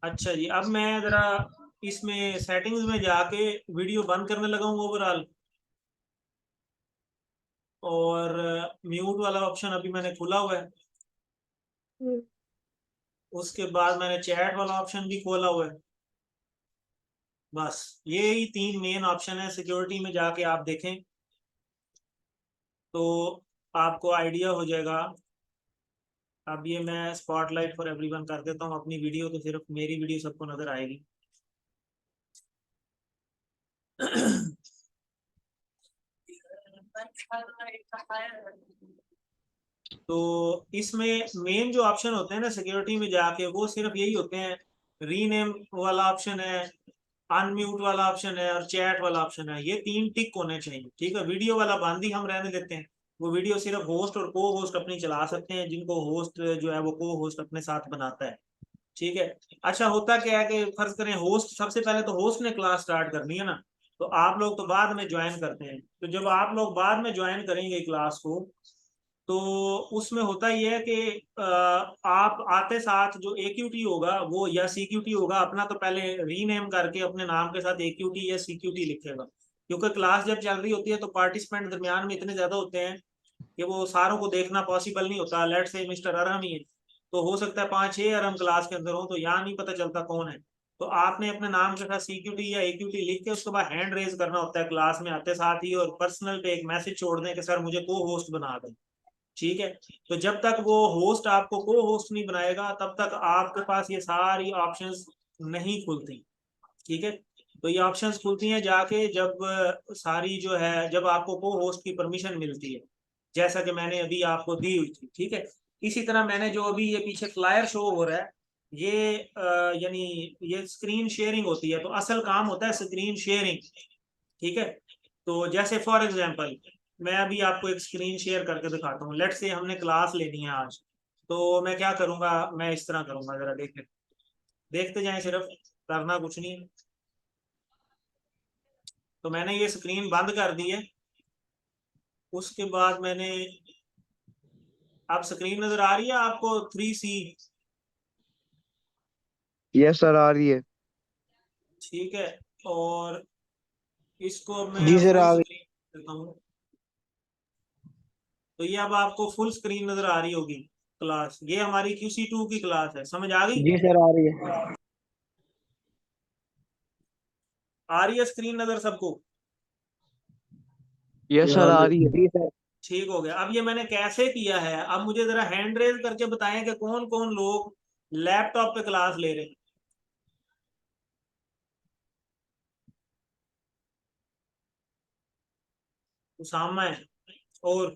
अच्छा जी, अब मैं जरा इसमें सेटिंग्स में जाके वीडियो बंद करने लगा हूँ ओवरऑल, और म्यूट वाला ऑप्शन अभी मैंने खुला हुआ है। उसके बाद मैंने चैट वाला ऑप्शन भी खोला हुआ है। बस ये ही 3 मेन ऑप्शन है। सिक्योरिटी में जाके आप देखें तो आपको आइडिया हो जाएगा। अब ये मैं स्पॉटलाइट फॉर एवरीवन कर देता हूँ अपनी वीडियो, तो सिर्फ मेरी वीडियो सबको नजर आएगी। तो इसमें मेन जो ऑप्शन होते हैं ना सिक्योरिटी में जाके, वो सिर्फ यही होते हैं। रीनेम वाला ऑप्शन है, अनम्यूट वाला ऑप्शन है, और चैट वाला ऑप्शन है। ये 3 टिक होने चाहिए, ठीक है। वीडियो वाला बंद ही हम रहने देते हैं। वो वीडियो सिर्फ होस्ट और को होस्ट अपनी चला सकते हैं, जिनको होस्ट जो है वो को होस्ट अपने साथ बनाता है, ठीक है। अच्छा, होता क्या है कि फर्ज करें होस्ट, सबसे पहले तो होस्ट ने क्लास स्टार्ट करनी है ना, तो आप लोग तो बाद में ज्वाइन करते हैं। तो जब आप लोग बाद में ज्वाइन करेंगे क्लास को, तो उसमें होता ही है कि आप आते साथ जो AQT होगा वो या CQT होगा, अपना तो पहले रीनेम करके अपने नाम के साथ AQT या CQT लिखेगा। क्योंकि क्लास जब चल रही होती है तो पार्टिसिपेंट दरमियान में इतने ज्यादा होते हैं कि वो सारों को देखना पॉसिबल नहीं होता। लेट से मिस्टर अरहम ही है, तो हो सकता है 5-6 अरहम क्लास के अंदर हो, तो यहाँ नहीं पता चलता कौन है। तो आपने अपने नाम के साथ CQT या AQT लिख के उसके बाद हैंड रेज करना होता है क्लास में आते साथ ही, और पर्सनल पे एक मैसेज छोड़ दें कि सर मुझे को होस्ट बना दें, ठीक है। तो जब तक वो होस्ट आपको को होस्ट नहीं बनाएगा, तब तक आपके पास ये सारी ऑप्शंस नहीं खुलती, ठीक है। तो ये ऑप्शंस खुलती हैं जाके जब सारी जो है, जब आपको को होस्ट की परमिशन मिलती है, जैसा कि मैंने अभी आपको दी हुई थी, ठीक है। इसी तरह मैंने जो अभी ये पीछे फ्लायर शो हो रहा है, ये यानी ये स्क्रीन शेयरिंग होती है। तो असल काम होता है स्क्रीन शेयरिंग, ठीक है। तो जैसे फॉर एग्जांपल मैं अभी आपको एक स्क्रीन शेयर करके दिखाता हूँ। लेट्स से हमने क्लास लेनी है आज, तो मैं क्या करूंगा, मैं इस तरह करूंगा, जरा देखते जाएं, सिर्फ करना कुछ नहीं है। तो मैंने ये स्क्रीन बंद कर दी है। उसके बाद मैंने, अब स्क्रीन नजर आ रही है आपको 3C? यस सर, आ रही है। ठीक है। और इसको मैं जी सर, फुल आ गई। स्क्रीन करता हूँ, तो ये अब आपको फुल स्क्रीन नजर आ रही होगी क्लास। ये हमारी QC2 की क्लास है, समझ आ गई? जी सर, आ रही है। आ रही है स्क्रीन नजर सबको? यस सर, आ रही है। जी सर। ठीक हो गया। अब ये मैंने कैसे किया है, अब मुझे जरा हैंड रेज करके बताएं कि कौन कौन लोग लैपटॉप पे क्लास ले रहे हैं। उसामा है, और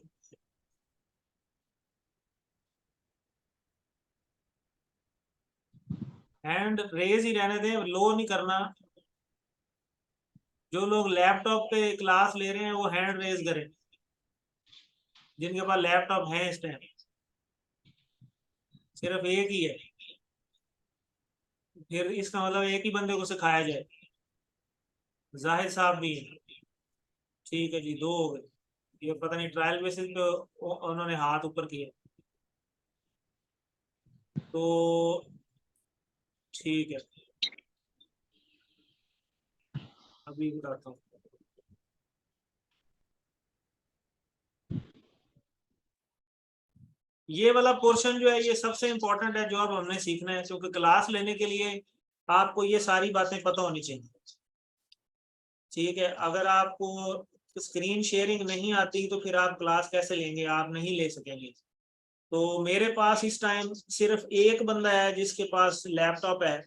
हैंड रेज ही रहने दें, लो नहीं करना। जो लोग लैपटॉप पे क्लास ले रहे हैं वो हैंड रेज करें, जिनके पास लैपटॉप है इस टाइम। सिर्फ एक ही है, फिर इसका मतलब एक ही बंदे को सिखाया जाए। जाहिद साहब भी है, ठीक है जी, 2 हो गए। ये पता नहीं ट्रायल बेसिस पे उन्होंने हाथ ऊपर किया, तो ठीक है, अभी बताता हूँ। ये वाला पोर्शन जो है ये सबसे इंपॉर्टेंट है, जो अब हमने सीखना है, क्योंकि क्लास लेने के लिए आपको ये सारी बातें पता होनी चाहिए, ठीक है। अगर आपको स्क्रीन शेयरिंग नहीं आती तो फिर आप क्लास कैसे लेंगे, आप नहीं ले सकेंगे। तो मेरे पास इस टाइम सिर्फ एक बंदा है जिसके पास लैपटॉप है,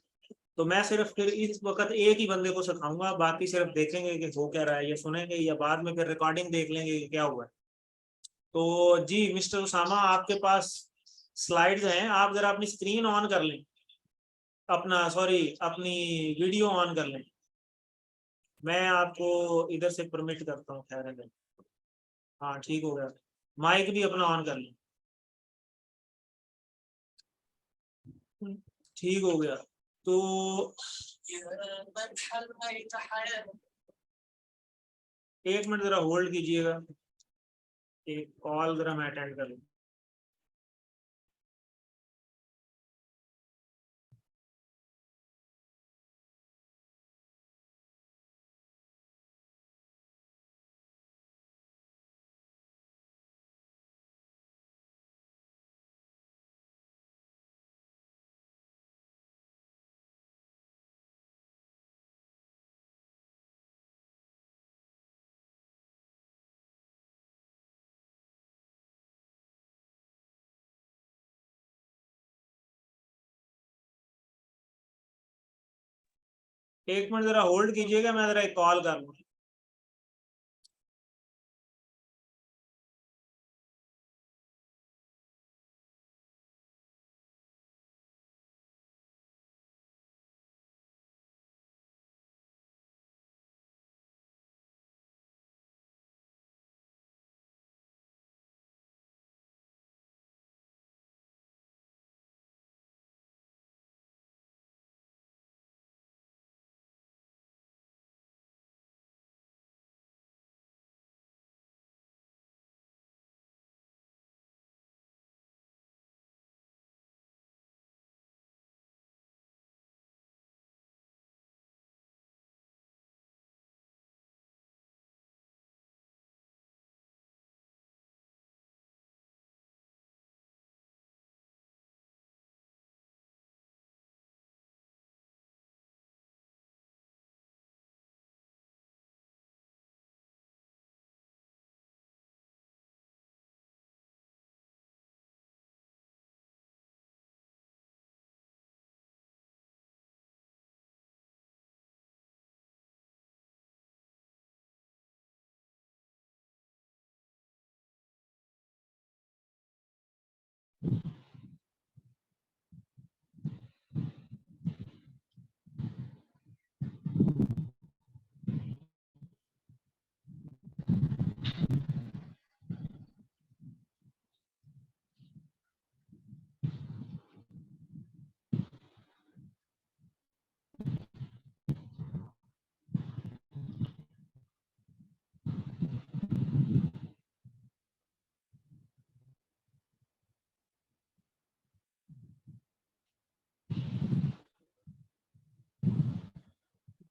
तो मैं सिर्फ फिर इस वक्त एक ही बंदे को सिखाऊंगा। बाकी सिर्फ देखेंगे कि हो क्या रहा है, या सुनेंगे, या बाद में फिर रिकॉर्डिंग देख लेंगे कि क्या हुआ है। तो जी मिस्टर उसामा, आपके पास स्लाइड्स हैं, आप जरा अपनी स्क्रीन ऑन कर लें, अपना सॉरी अपनी वीडियो ऑन कर लें। मैं आपको इधर से परमिट करता हूँ, खैर है। हाँ ठीक हो गया। माइक भी अपना ऑन कर लें, ठीक हो गया। तो 1 मिनट जरा होल्ड कीजिएगा, एक कॉल जरा मैं अटेंड कर लूँ। एक मिनट जरा होल्ड कीजिएगा, मैं जरा एक कॉल कर लूँ।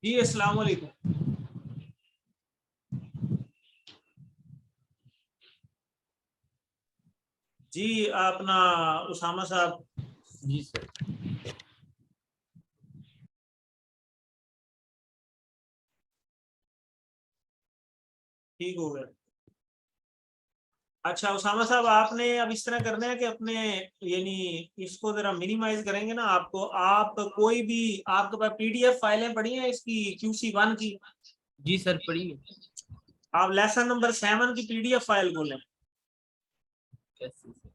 जी अस्सलाम वालेकुम। जी अपना उसामा साहब। जी सर। ठीक हो गया। अच्छा उसामा साहब, आपने अब इस तरह करना है कि अपने यानी इसको जरा मिनिमाइज करेंगे ना, आपको आप कोई भी आपके पास पीडीएफ फाइलें पड़ी हैं इसकी QC1 की? जी सर पढ़िए। आप लेसन नंबर 7 की पीडीएफ फाइल खोलें। कैसे सर?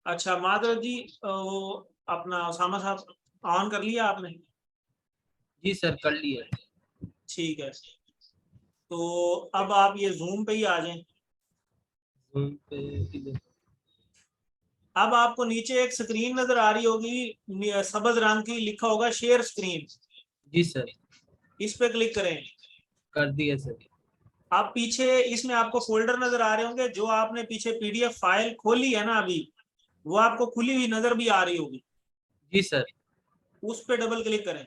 अच्छा माधव जी, वो अपना उसामा साहब ऑन कर लिया आपने? जी सर कर लिया। ठीक है, तो अब आप ये जूम पे ही आ जाएं। Zoom पे इधर। अब आपको नीचे एक स्क्रीन नजर आ रही होगी सब्ज रंग की, लिखा होगा शेयर स्क्रीन। जी सर इस पे क्लिक करें। कर दिया सर। आप पीछे इसमें आपको फोल्डर नजर आ रहे होंगे, जो आपने पीछे पीडीएफ फाइल खोली है ना अभी, वो आपको खुली हुई नजर भी आ रही होगी। जी सर। उस पे डबल क्लिक करें।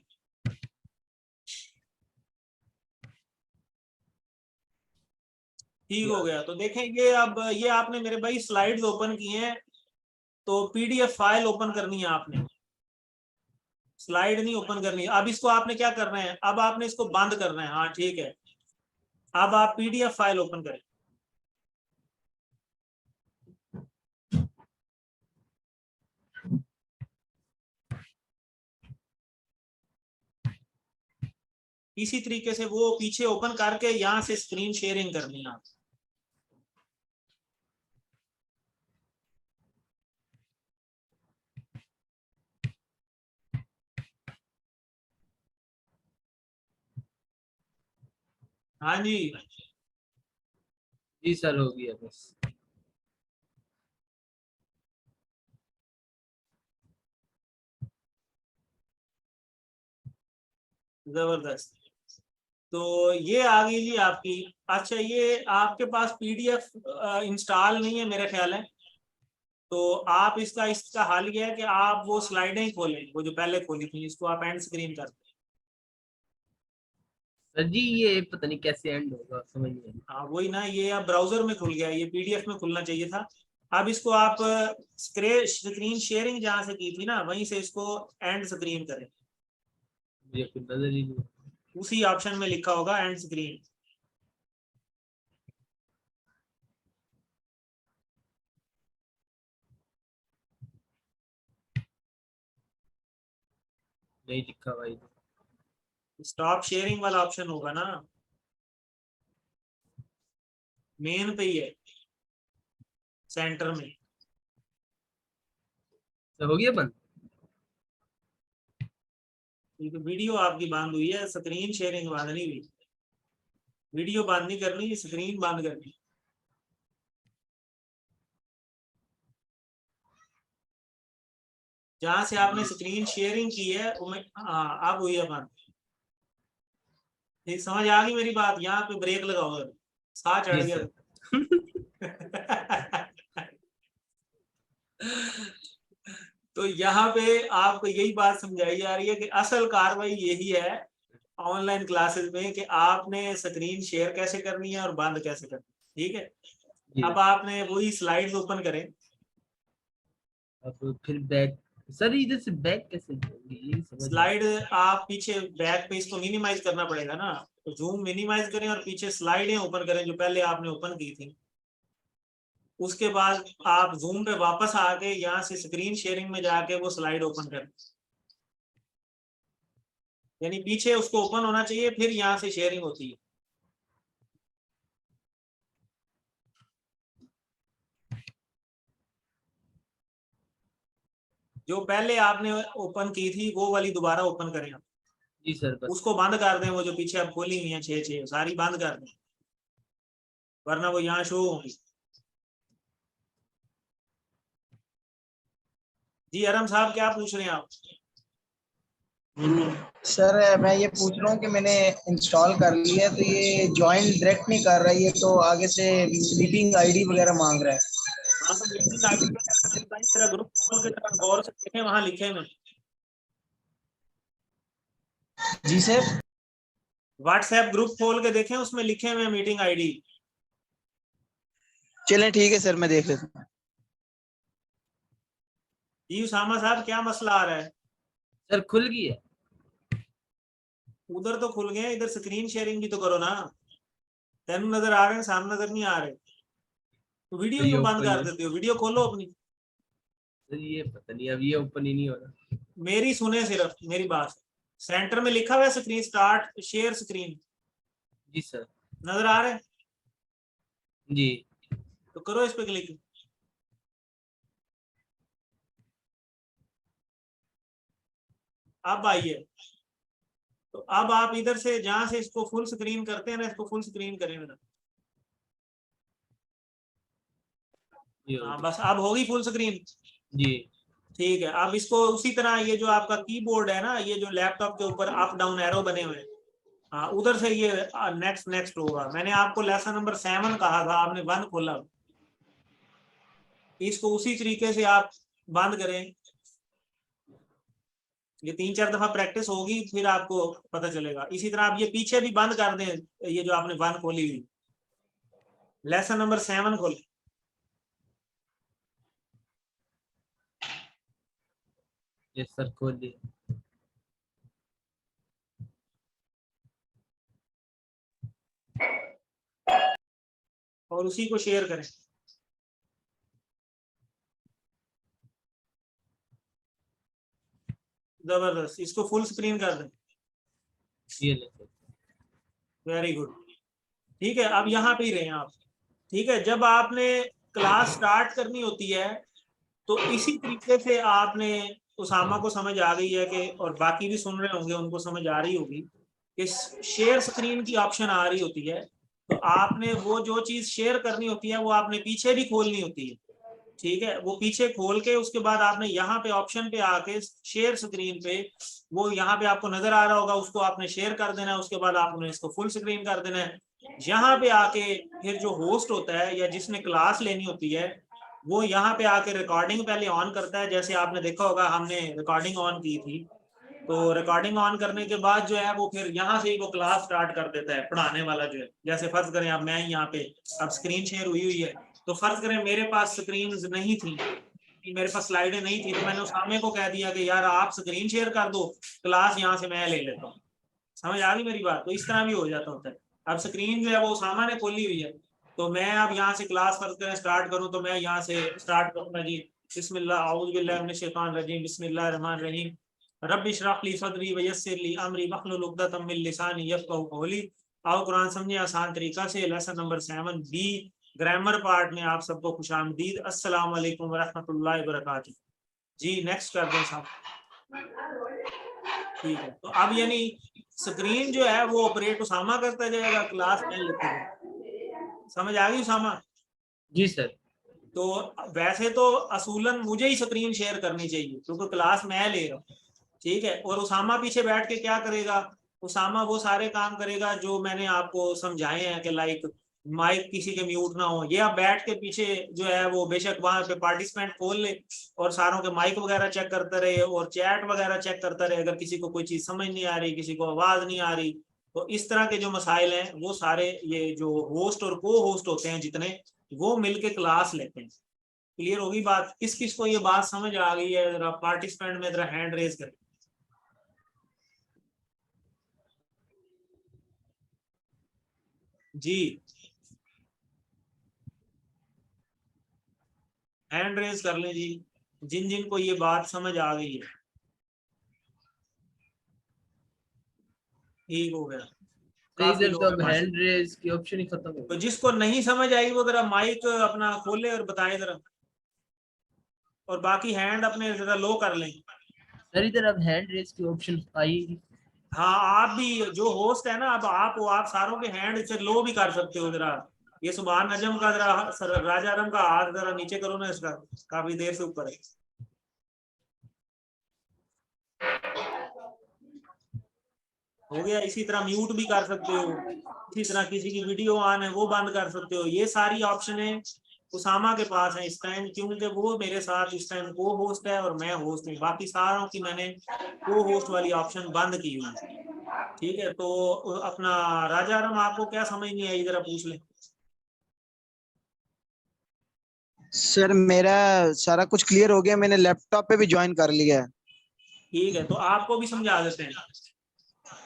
ठीक हो गया। तो देखें ये अब ये आपने मेरे भाई स्लाइड्स ओपन की हैं, तो पीडीएफ फाइल ओपन करनी है आपने, स्लाइड नहीं ओपन करनी है। अब इसको आपने क्या करना है, अब आपने इसको बंद करना है। हाँ ठीक है, अब आप पीडीएफ फाइल ओपन करें। इसी तरीके से वो पीछे ओपन करके यहाँ से स्क्रीन शेयरिंग करनी है आप। हाँ जी, जी सर हो गया बस। जबरदस्त। तो ये आ गई जी आपकी। अच्छा, ये आपके पास पीडीएफ इंस्टॉल नहीं है मेरा ख्याल है, तो आप इसका हाल ये है कि आप वो स्लाइडें ही खोलें, वो जो पहले खोली थी, इसको आप एंड स्क्रीन कर दें। सर जी ये पता नहीं कैसे एंड होगा, समझ नहीं आई। हाँ वही ना, ये अब ब्राउजर में खुल गया, ये पीडीएफ में खुलना चाहिए था। अब इसको आप स्क्रीन शेयरिंग जहाँ से की थी ना, वहीं से इसको एंड स्क्रीन करें। मुझे कुछ नजर ही नहीं। उसी ऑप्शन में लिखा होगा एंड स्क्रीन। नहीं दिखा भाई। स्टॉप शेयरिंग वाला ऑप्शन होगा ना, मेन पे ही है, सेंटर में। तो हो गया बंद। ये तो वीडियो आपकी बंद हुई है, स्क्रीन शेयरिंग बंद नहीं हुई। वीडियो बंद नहीं करनी, स्क्रीन बंद करनी। जहां से आपने स्क्रीन शेयरिंग की है हाँ अब हुई है बंद। ठीक, समझ आ गई मेरी बात? यहाँ पे ब्रेक लगाओ, साह चढ़ जी गया। तो यहाँ पे आपको यही बात समझाई जा रही है कि असल कार्रवाई यही है ऑनलाइन क्लासेस में, कि आपने स्क्रीन शेयर कैसे करनी है और बंद कैसे करनी है। ठीक है, जी। अब आपने वही स्लाइड्स ओपन करें। अब फिर बैक। सर इधर से बैक कैसे जाएंगे ये समझ नहीं। स्लाइड आप पीछे बैक पे इसको मिनिमाइज करना पड़ेगा ना, तो जूम मिनिमाइज करें और पीछे स्लाइडें ओपन करें जो पहले आपने ओपन की थी। उसके बाद आप जूम पे वापस आके यहाँ से स्क्रीन शेयरिंग में जाके वो स्लाइड ओपन करें, यानी पीछे उसको ओपन होना चाहिए, फिर यहाँ से शेयरिंग होती है। जो पहले आपने ओपन की थी वो वाली दोबारा ओपन करें आप। जी सर बस। उसको बंद कर दें, वो जो पीछे अब खोली हुई है 6 सारी बंद कर दें, वरना वो यहाँ शो होंगी। जी अरम साहब क्या पूछ रहे हैं आप? सर मैं ये पूछ रहा हूँ कि मैंने इंस्टॉल कर लिया है, तो ये ज्वाइन डायरेक्ट नहीं कर रहा है, ये तो आगे से मीटिंग आईडी वगैरह मांग रहा है। हाँ तो मीटिंग आईडी तेरा ग्रुप खोल के जरा गौर से देखें, वहां लिखे हैं। जी सर। व्हाट्सएप ग्रुप खोल के देखें, उसमें लिखे हुए मीटिंग आईडी। चलें ठीक है सर, मैं देख लेता हूँ। जी उसामा साहब क्या मसला आ रहा है? सर खुल गई है। उधर तो खुल गए, इधर स्क्रीन शेयरिंग भी तो करो ना। तेन नजर आ रहे हैं, सामने नजर नहीं आ रहे, तो वीडियो क्यों बंद कर देते हो? वीडियो खोलो अपनी। सर ये पता नहीं, अब ये ओपन ही नहीं हो रहा। मेरी सुने, सिर्फ मेरी बात। सेंटर में लिखा हुआ है स्क्रीन स्टार्ट शेयर स्क्रीन, जी सर। नजर आ रहे हैं? जी। तो करो इस पे क्लिक। अब आइए, तो अब आप इधर से जहां से इसको फुल स्क्रीन करते हैं ना, इसको फुल स्क्रीन करें मेरा। हाँ बस अब होगी फुल स्क्रीन। जी। ठीक है, अब इसको उसी तरह, ये जो आपका कीबोर्ड है ना, ये जो लैपटॉप के ऊपर अप डाउन एरो बने हुए हैं, हाँ उधर से ये नेक्स्ट नेक्स्ट होगा। मैंने आपको लेसन नंबर 7 कहा था, आपने 1 खोला। इसको उसी तरीके से आप बंद करें। ये 3-4 दफा प्रैक्टिस होगी, फिर आपको पता चलेगा। इसी तरह आप ये पीछे भी बंद कर दें, ये जो आपने 1 खोली हुई। लेसन नंबर 7 खोले। ये सर खोल दिया। और उसी को शेयर करें। जबरदस्त, इसको फुल स्क्रीन कर दें। ये ले सर। Very good. ठीक है, अब यहाँ पे ही रहे आप। ठीक है, जब आपने क्लास स्टार्ट करनी होती है तो इसी तरीके से आपने, उसामा को समझ आ गई है कि, और बाकी भी सुन रहे होंगे उनको समझ आ रही होगी कि शेयर स्क्रीन की ऑप्शन आ रही होती है, तो आपने वो जो चीज शेयर करनी होती है वो आपने पीछे भी खोलनी होती है, ठीक है। वो पीछे खोल के उसके बाद आपने यहाँ पे ऑप्शन पे आके शेयर स्क्रीन पे, वो यहाँ पे आपको नजर आ रहा होगा, उसको आपने शेयर कर देना है। उसके बाद आपने इसको फुल स्क्रीन कर देना है। यहाँ पे आके फिर जो होस्ट होता है या जिसने क्लास लेनी होती है, वो यहाँ पे आके रिकॉर्डिंग पहले ऑन करता है। जैसे आपने देखा होगा हमने रिकॉर्डिंग ऑन की थी, तो रिकॉर्डिंग ऑन करने के बाद जो है वो फिर यहाँ से ही वो क्लास स्टार्ट कर देता है पढ़ाने वाला जो है। जैसे फर्ज करें अब मैं यहाँ पे, अब स्क्रीन शेयर हुई है, तो फर्ज करें मेरे पास स्क्रीन नहीं थी, मेरे पास स्लाइडें नहीं थी, तो मैंने उसामे को कह दिया कि यार आप स्क्रीन शेयर कर दो, क्लास यहाँ से मैं ले लेता हूँ। समझ आ गई मेरी बात? तो इस तरह भी हो जाता होता है। अब स्क्रीन जो है वो उसामा ने खोली हुई है, तो मैं अब यहाँ से क्लास फर्ज करें स्टार्ट करूँ, तो मैं यहाँ से स्टार्ट करूँगा जी, बिस्मिल्लाह औज़ु बिल्लाहि मिनश शैतानिर रजीम, बिस्मिल्लाहिर रहमानिर रहीम, रब्बि इश्रह ली सदरी व यस्सिर ली अमरी वहलुल उक़दतम मिन लिसानी यफ़क़हू क़ौली। आओ कुरान समझे आसान तरीका से। Lesson number 7 b, grammar part में आप सबको खुशामदीद। अस्सलाम वालेकुम व रहमतुल्लाहि व बरकातुहू। जी नेक्स्ट कर दें साहब। ठीक है, तो अब यानी स्क्रीन जो है वो ऑपरेट उसामा करता जाएगा, क्लास में लेता जाएगा। समझ आ गई उसामा? जी सर। तो वैसे तो असूलन मुझे ही स्क्रीन शेयर करनी चाहिए क्योंकि क्लास मैं ले रहा हूँ, ठीक है। और उसामा पीछे बैठ के क्या करेगा? उसामा वो सारे काम करेगा जो मैंने आपको समझाए हैं कि लाइक माइक किसी के म्यूट ना हो, ये आप बैठ के पीछे जो है वो बेशक वहां पे पार्टिसिपेंट खोल ले और सारों के माइक वगैरह चेक करता रहे और चैट वगैरह चेक करता रहे। अगर किसी को कोई चीज समझ नहीं आ रही, किसी को आवाज नहीं आ रही, तो इस तरह के जो मसाइल हैं वो सारे ये जो होस्ट और को होस्ट होते हैं जितने, वो मिलके क्लास लेते हैं। क्लियर होगी बात? किस किस को ये बात समझ आ गई है? जरा पार्टिसिपेंट में जरा हैंड रेज करें। जी हैंड रेज कर लें जी, जिन जिन को ये बात समझ आ गई है। ठीक हो गया, काफी इधर लोग तो हैं अब माशा। हैंड रेज की ऑप्शन ही खत्म हो तो गई। जिसको नहीं समझ आई वो जरा माइक अपना खोले और बताए जरा, और बाकी हैंड अपने जरा लो कर लें। सर इधर अब हैंड रेज की ऑप्शन आई। हाँ आप भी जो होस्ट है ना, अब आप सारों के हैंड से लो भी कर सकते हो। जरा ये सुभान नजम का जरा राजा आरम का हाथ जरा नीचे करो ना, इसका काफी देर से ऊपर है। हो गया। इसी तरह म्यूट भी कर सकते हो, इसी तरह किसी की वीडियो ऑन है वो बंद कर सकते हो। ये सारी ऑप्शन है उसामा के पास है इस टाइम, क्योंकि वो मेरे साथ इस टाइम को होस्ट है और मैं होस्ट हूँ। बाकी सारों की मैंने को होस्ट वाली ऑप्शन बंद की हुई है, ठीक है। तो अपना राजा आरम आपको क्या समझ नहीं आई, जरा पूछ ले। सर मेरा सारा कुछ क्लियर हो गया, मैंने लैपटॉप पे भी ज्वाइन कर लिया है। ठीक है, तो आपको भी समझा देते हैं।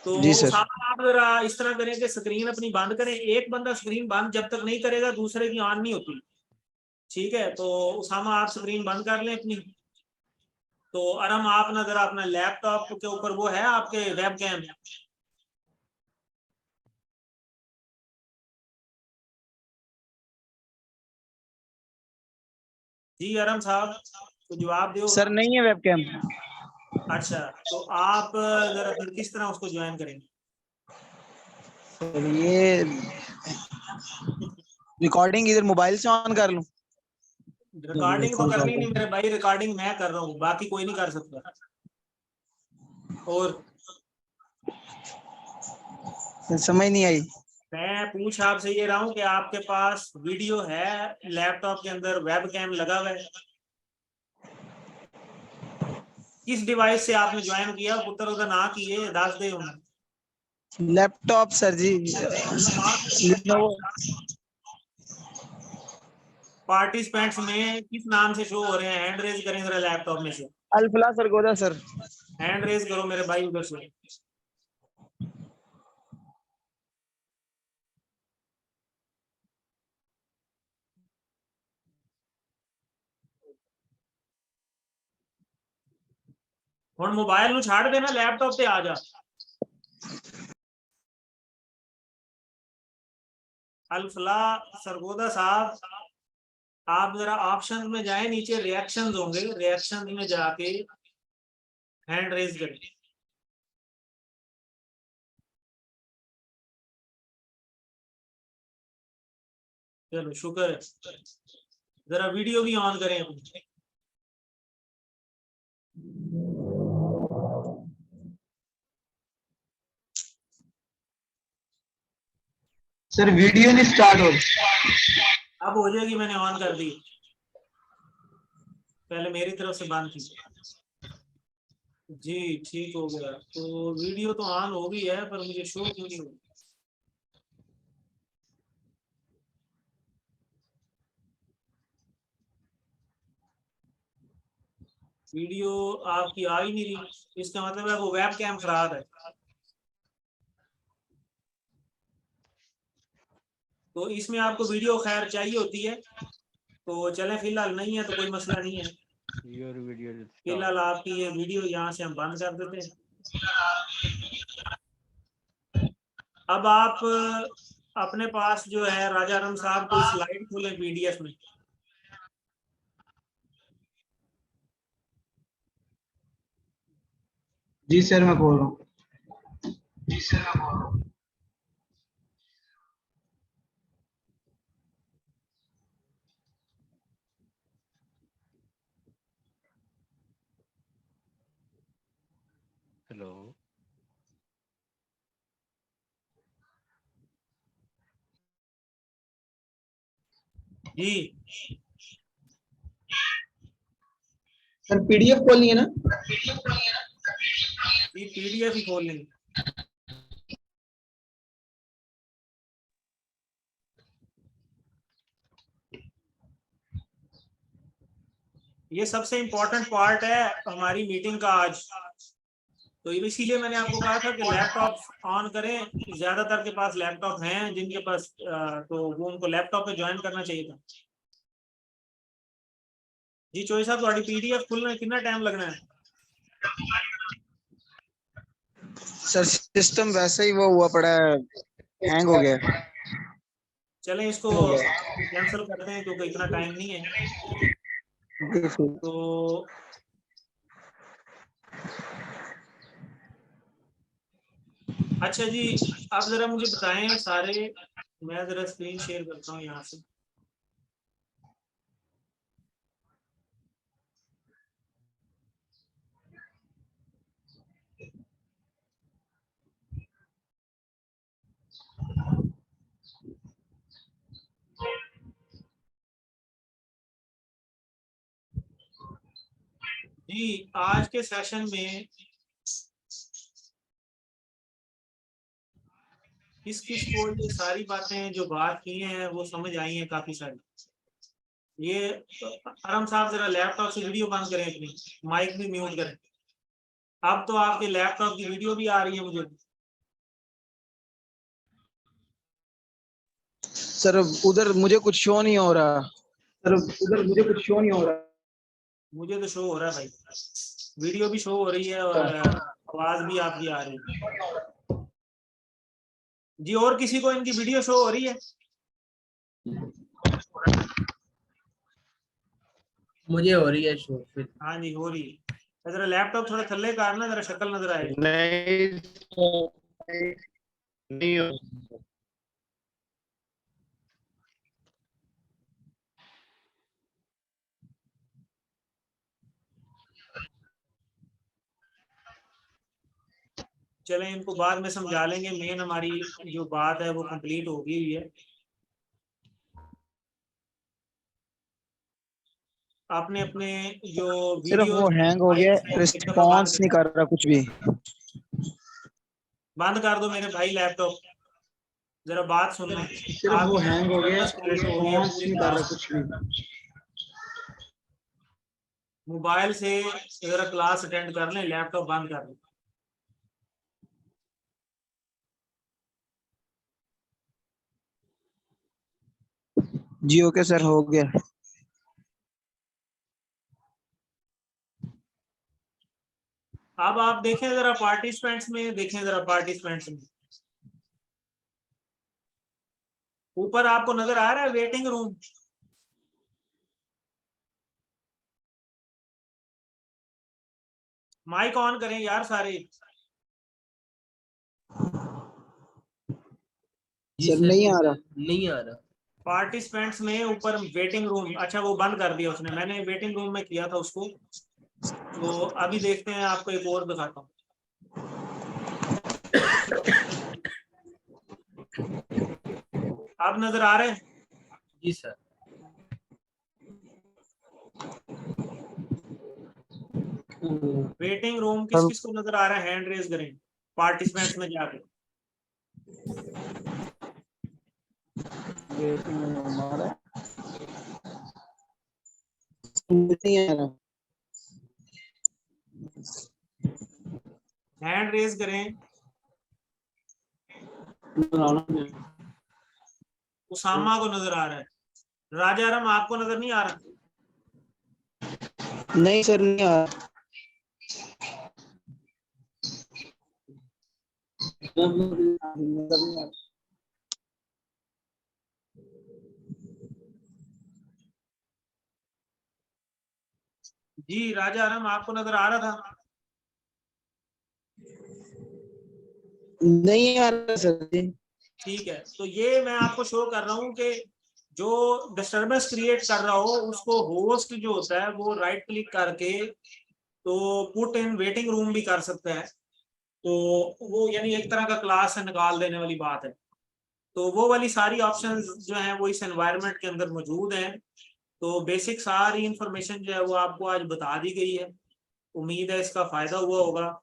तो जी सर। उसामा आप जरा इस तरह करें कि स्क्रीन अपनी बंद करें। एक बंदा स्क्रीन बंद जब तक नहीं करेगा दूसरे की ऑन नहीं होती, ठीक है। तो उसामा आप स्क्रीन बंद कर लें अपनी। तो अरम आप ना जरा अपना लैपटॉप के ऊपर वो है आपके वेब कैम, जी अरम साहब तो जवाब दो। सर नहीं है वेबकैम। अच्छा, तो आप जरा फिर किस तरह उसको ज्वाइन करेंगे? सर ये रिकॉर्डिंग इधर मोबाइल से ऑन कर लूं? रिकॉर्डिंग तो करनी नहीं मेरे भाई, रिकॉर्डिंग मैं कर रहा हूँ, बाकी कोई नहीं कर सकता। और समझ नहीं आई। मैं पूछ आपसे ये रहा हूँ कि आपके पास वीडियो है लैपटॉप के अंदर, वेब कैम लगा हुआ है? किस डिवाइस से आपने ज्वाइन किया? पुत्र उधर ना किए दस दे उन्हें। लैपटॉप सर जी, Lenovo। पार्टिसिपेंट्स में किस नाम से शो हो रहे हैं? हैंड रेज करें जरा लैपटॉप में से, Alfalah Sargodha sir. Hand raise करो मेरे भाई उधर से। हुण मोबाइल नू छाड़ देना, लैपटॉप पे आ जा। अल्फला सरगोदा साहब, आप जरा ऑप्शन में जाए, नीचे रिएक्शंस होंगे, रिएक्शंस में जाके हैंड रेज करें। चलो शुक्र है। जरा वीडियो भी ऑन करें अपनी। सर वीडियो नहीं स्टार्ट हो रही। अब हो जाएगी, मैंने ऑन कर दी, पहले मेरी तरफ से बंद थी। जी ठीक हो गया। तो वीडियो तो ऑन हो गई है पर मुझे शो क्यों नहीं हो रही? वीडियो आपकी आ ही नहीं रही, इसका मतलब है वो वेब कैम खराब है। तो इसमें आपको वीडियो खैर चाहिए होती है, तो चले फिलहाल नहीं है तो कोई मसला नहीं है। फिलहाल आपकी ये वीडियो यहाँ से हम बंद कर देते हैं। अब आप अपने पास जो है राजा रम साहब को स्लाइड खोले पीडीएफ में। जी सर मैं बोल रहा हूँ। हेलो। जी सर पीडीएफ खोलनी है ना? ये पीडीएफ ही खोल लेंगे। ये सबसे इम्पोर्टेंट पार्ट है हमारी मीटिंग का आज। तो इसीलिए मैंने आपको कहा था कि लैपटॉप ऑन करें। ज्यादातर के पास लैपटॉप हैं, जिनके पास तो वो उनको लैपटॉप पे ज्वाइन करना चाहिए था। जी चोई साहब, थोड़ी पीडीएफ खुलने में कितना टाइम लगना है? सर सिस्टम वैसे ही वो हुआ पड़ा है, हैंग हो गया। चलें इसको कैंसिल करते हैं क्योंकि इतना टाइम नहीं है। तो अच्छा जी, आप जरा मुझे बताएं सारे, मैं जरा स्क्रीन शेयर करता हूँ यहाँ से। जी आज के सेशन में किस को ये सारी बातें जो बात की हैं वो समझ आई हैं काफी सारी। ये आराम साहब जरा लैपटॉप से वीडियो बंद करें, अपनी माइक भी म्यूट करें। अब तो आपके लैपटॉप की वीडियो भी आ रही है मुझे। सर उधर मुझे कुछ शो नहीं हो रहा। मुझे तो शो हो रहा है भाई, वीडियो भी शो हो रही है और आवाज भी आपकी आ रही है। जी और किसी को इनकी वीडियो शो हो रही है? मुझे हो रही है शो फिर। हाँ जी हो रही है। जरा लैपटॉप थोड़ा थल्ले करना, जरा शक्ल नजर आएगी। नहीं हो। चलें इनको बाद में समझा लेंगे, मेन हमारी जो बात है वो कंप्लीट हो गई है। आपने अपने जो सिर्फ वीडियो वो हैंग हो गया, रिस्पॉन्स नहीं कर रहा कुछ भी। बंद कर दो मेरे भाई लैपटॉप, जरा बात सुनना। सिर्फ वो हैंग हो गया, रिस्पॉन्स नहीं कर रहा कुछ भी। मोबाइल से जरा क्लास अटेंड कर लें, लैपटॉप बंद कर लें। जी ओके सर, हो गया। अब आप देखें जरा पार्टिसिपेंट्स में, देखें जरा पार्टिसिपेंट्स में ऊपर आपको नजर आ रहा है वेटिंग रूम? माइक ऑन करें यार सारे। जी सर सर नहीं आ रहा। नहीं आ रहा। पार्टिसिपेंट्स में ऊपर वेटिंग रूम, अच्छा वो बंद कर दिया उसने, मैंने वेटिंग रूम में किया था उसको। तो अभी देखते हैं, आपको एक और दिखाता हूँ। आप नजर आ रहे हैं? जी सर। वेटिंग रूम किस किस को नजर आ रहा है? हैंड रेज करें पार्टिसिपेंट्स में जाके। हैंड रेज करें। उसामा को नजर आ रहा है। राजाराम आपको नजर नहीं आ रहा? नहीं सर, नहीं आ रहा। जी राजाराम आपको नजर आ रहा था? नहीं आ रहा सर जी। ठीक है, तो ये मैं आपको शो कर रहा हूँ कि जो डिस्टरबेंस क्रिएट कर रहा हो उसको होस्ट जो होता है वो राइट क्लिक करके तो पुट इन वेटिंग रूम भी कर सकता है। तो वो यानी एक तरह का क्लास से निकाल देने वाली बात है। तो वो वाली सारी ऑप्शंस जो हैं वो इस एनवायरनमेंट के अंदर मौजूद हैं। तो बेसिक सारी इंफॉर्मेशन जो है वो आपको आज बता दी गई है। उम्मीद है इसका फायदा हुआ होगा।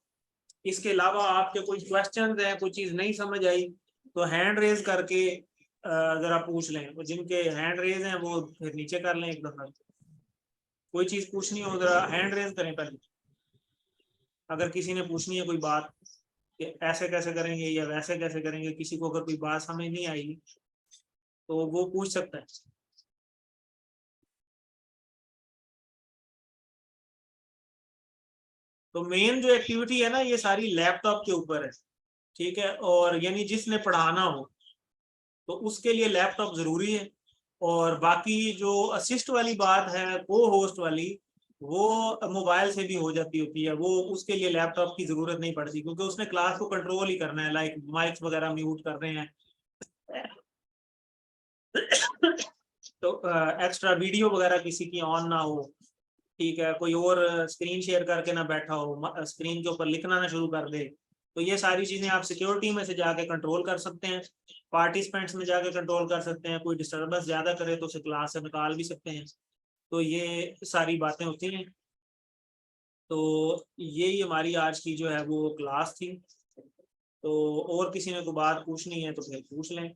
इसके अलावा आपके कोई क्वेश्चन हैं, कोई चीज़ नहीं समझ आई तो हैंड रेज करके अगर आप पूछ लें, तो जिनके हैंड रेज हैं वो फिर नीचे कर लें एक दफा। कोई चीज़ पूछनी हो जरा हैंड रेज करें पहले, अगर किसी ने पूछनी है कोई बात कि ऐसे कैसे करेंगे या वैसे कैसे करेंगे, किसी को अगर कोई बात समझ नहीं आएगी तो वो पूछ सकता है। तो मेन जो एक्टिविटी है ना ये सारी लैपटॉप के ऊपर है, ठीक है। और यानी जिसने पढ़ाना हो तो उसके लिए लैपटॉप जरूरी है। और बाकी जो असिस्ट वाली बात है, को होस्ट वाली, वो मोबाइल से भी हो जाती होती है। वो उसके लिए लैपटॉप की जरूरत नहीं पड़ती क्योंकि उसने क्लास को कंट्रोल ही करना है, लाइक माइक्स वगैरह म्यूट कर रहे हैं तो एक्स्ट्रा वीडियो वगैरह किसी की ऑन ना हो, ठीक है, कोई और स्क्रीन शेयर करके ना बैठा हो, स्क्रीन के ऊपर लिखना ना शुरू कर दे। तो ये सारी चीजें आप सिक्योरिटी में से जाके कंट्रोल कर सकते हैं, पार्टिसिपेंट्स में जाके कंट्रोल कर सकते हैं। कोई डिस्टर्बेंस ज्यादा करे तो उसे क्लास से निकाल भी सकते हैं। तो ये सारी बातें होती हैं। तो यही हमारी आज की जो है वो क्लास थी। तो और किसी ने कोई बात पूछनी है तो फिर पूछ लें,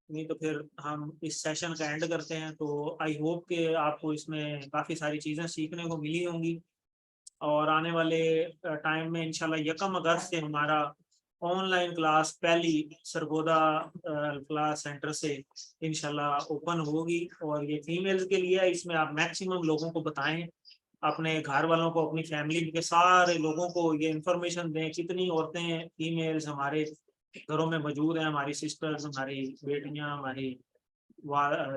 नहीं तो फिर हम इस सेशन का एंड करते हैं। तो आई होप कि आपको इसमें काफ़ी सारी चीज़ें सीखने को मिली होंगी। और आने वाले टाइम में इंशाल्लाह 1 अगस्त से हमारा ऑनलाइन क्लास पहली सरगोदा क्लास सेंटर से इंशाल्लाह ओपन होगी। और ये फीमेल्स के लिए, इसमें आप मैक्सिमम लोगों को बताएं, अपने घर वालों को, अपनी फैमिली के सारे लोगों को ये इन्फॉर्मेशन दें। कितनी औरतें फीमेल्स हमारे घरों में मौजूद हैं, हमारी सिस्टर्स, हमारी बेटियां, हमारी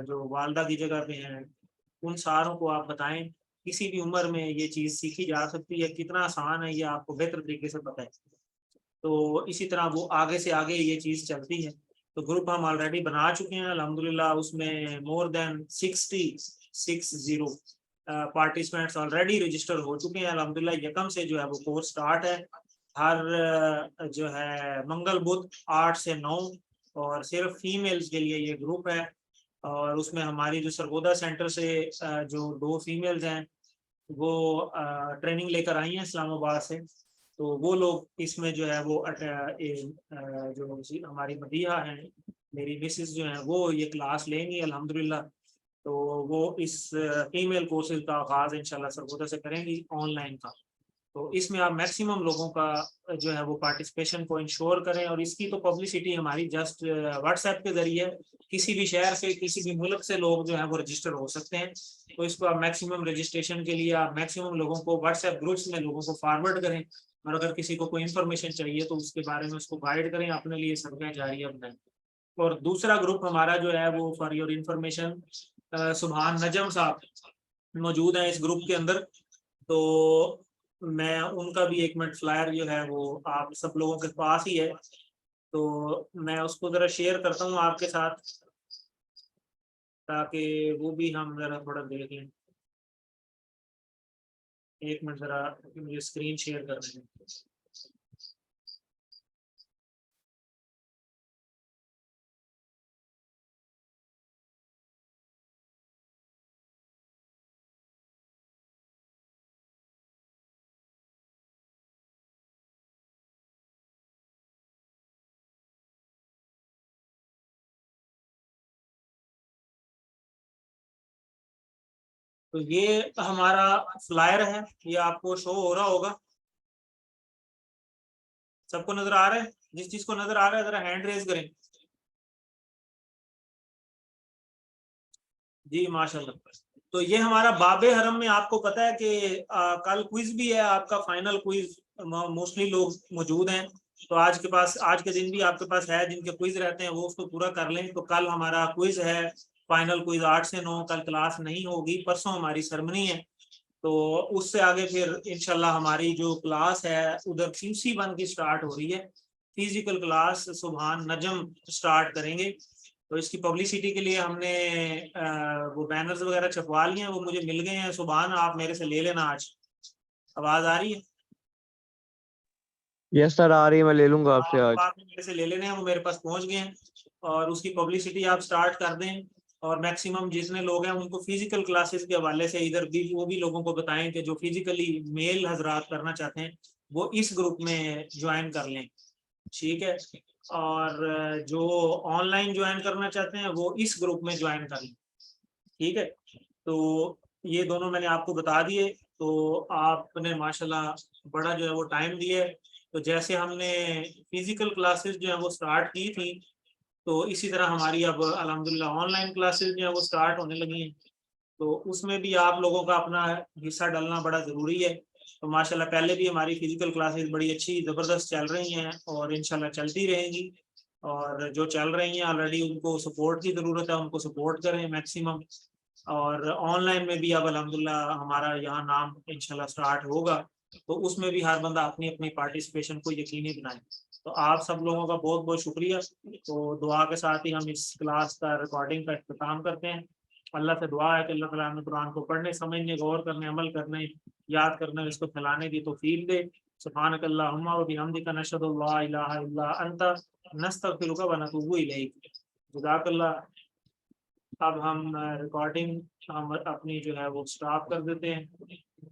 जो वालदा की जगह पे हैं, उन सारों को आप बताएं। किसी भी उम्र में ये चीज़ सीखी जा सकती है, कितना आसान है ये आपको बेहतर तरीके से पता है। तो इसी तरह वो आगे से आगे ये चीज़ चलती है। तो ग्रुप हम ऑलरेडी बना चुके हैं अल्हम्दुलिल्लाह, उसमें more than 60 participants already register हो चुके हैं अल्हम्दुलिल्लाह। 1 से जो है वो कोर्स स्टार्ट है, हर जो है मंगल बुध 8 से 9, और सिर्फ फीमेल्स के लिए ये ग्रुप है। और उसमें हमारी जो सरगोदा सेंटर से जो 2 फीमेल्स हैं वो ट्रेनिंग लेकर आई हैं इस्लामाबाद से। तो वो लोग इसमें जो है वो जो हमारी मदीहा हैं, मेरी मिसेस जो हैं, वो ये क्लास लेंगी अल्हम्दुलिल्लाह। तो वो इस फीमेल कोर्सेज का आगाज़ इंशाल्लाह सरगोदा से करेंगी ऑनलाइन का। तो इसमें आप मैक्सिमम लोगों का जो है वो पार्टिसिपेशन को इंश्योर करें। और इसकी तो पब्लिसिटी हमारी जस्ट व्हाट्सएप के जरिए किसी भी शहर से, किसी भी मुल्क से लोग जो है वो रजिस्टर हो सकते हैं। तो इसको आप मैक्सिमम रजिस्ट्रेशन के लिए आप मैक्सिमम लोगों को व्हाट्सएप ग्रुप्स में लोगों को फॉरवर्ड करें। और अगर किसी को कोई इन्फॉर्मेशन चाहिए तो उसके बारे में उसको गाइड करें, अपने लिए सरगर्म जारिया बनाएं। और दूसरा ग्रुप हमारा जो है वो फॉर योर इंफॉर्मेशन, सुभान नजम साहब मौजूद हैं इस ग्रुप के अंदर। तो मैं उनका भी 1 मिनट फ्लायर जो है वो आप सब लोगों के पास ही है, तो मैं उसको ज़रा शेयर करता हूँ आपके साथ। ताकि वो भी हम ज़रा थोड़ा देख लें। एक मिनट ज़रा मुझे स्क्रीन शेयर कर दें। तो ये हमारा फ्लायर है, ये आपको शो हो रहा होगा, सबको नजर आ रहा है? जिस चीज को नजर आ रहा है जरा हैंड रेज करें। जी माशाल्लाह। तो ये हमारा बाबे हरम में, आपको पता है कि कल क्विज भी है, आपका फाइनल क्विज, मोस्टली लोग मौजूद हैं, तो आज के दिन भी आपके पास है, जिनके क्विज रहते हैं वो उसको पूरा कर लें। तो कल हमारा क्विज है, फाइनल क्विज 8 से 9, कल क्लास नहीं होगी, परसों हमारी सेरेमनी है, तो उससे आगे फिर इंशाल्लाह हमारी जो क्लास है उधर QC1 की स्टार्ट हो रही है, फिजिकल क्लास सुबह नजम स्टार्ट करेंगे। तो इसकी पब्लिसिटी के लिए हमने वो बैनर्स वगैरह छपवा लिए हैं, वो मुझे मिल गए हैं। सुबह आप मेरे से ले लेना आज। आवाज आ रही है? यस सर, आ रही है, मैं ले लूंगा आपसे आज। आप मेरे से ले लेने हैं, वो मेरे पास पहुंच गए हैं, और उसकी पब्लिसिटी आप स्टार्ट कर दें। और मैक्सिमम जितने लोग हैं उनको फिजिकल क्लासेस के हवाले से इधर भी वो भी लोगों को बताएं कि जो फिजिकली मेल हजरात करना चाहते हैं वो इस ग्रुप में ज्वाइन कर लें, ठीक है। और जो ऑनलाइन ज्वाइन करना चाहते हैं वो इस ग्रुप में ज्वाइन कर लें, ठीक है। तो ये दोनों मैंने आपको बता दिए। तो आपने माशाल्लाह बड़ा जो है वो टाइम दिया है। तो जैसे हमने फिजिकल क्लासेस जो है वो स्टार्ट की थी, तो इसी तरह हमारी अब अल्हम्दुलिल्लाह ऑनलाइन क्लासेस जो है वो स्टार्ट होने लगी हैं। तो उसमें भी आप लोगों का अपना हिस्सा डालना बड़ा ज़रूरी है। तो माशाल्लाह पहले भी हमारी फिजिकल क्लासेस बड़ी अच्छी ज़बरदस्त चल रही हैं और इंशाल्लाह चलती रहेंगी। और जो चल रही हैं ऑलरेडी उनको सपोर्ट की ज़रूरत है, उनको सपोर्ट करें मैक्सिमम। और ऑनलाइन में भी अब अल्हम्दुलिल्लाह हमारा यहाँ नाम इंशाल्लाह स्टार्ट होगा, तो उसमें भी हर बंदा अपनी अपनी पार्टिसिपेशन को यकीनी बनाए। तो आप सब लोगों का बहुत बहुत शुक्रिया। तो दुआ के साथ ही हम इस क्लास का रिकॉर्डिंग का इख्तिताम करते हैं। अल्लाह से दुआ है कि अल्लाह ताला हमें कुरान को पढ़ने, समझने, गौर करने, अमल करने, याद करने, इसको फैलाने की तौफीक दे। सुब्हानक अल्लाहुम्मा व बिहम्दिका नशहदु अल्ला इलाहा इल्ला अंता नस्तगफिरुका व नतूबु इलैक। जज़ाकल्लाह। अब हम रिकॉर्डिंग हम अपनी जो है वो स्टॉप कर देते हैं।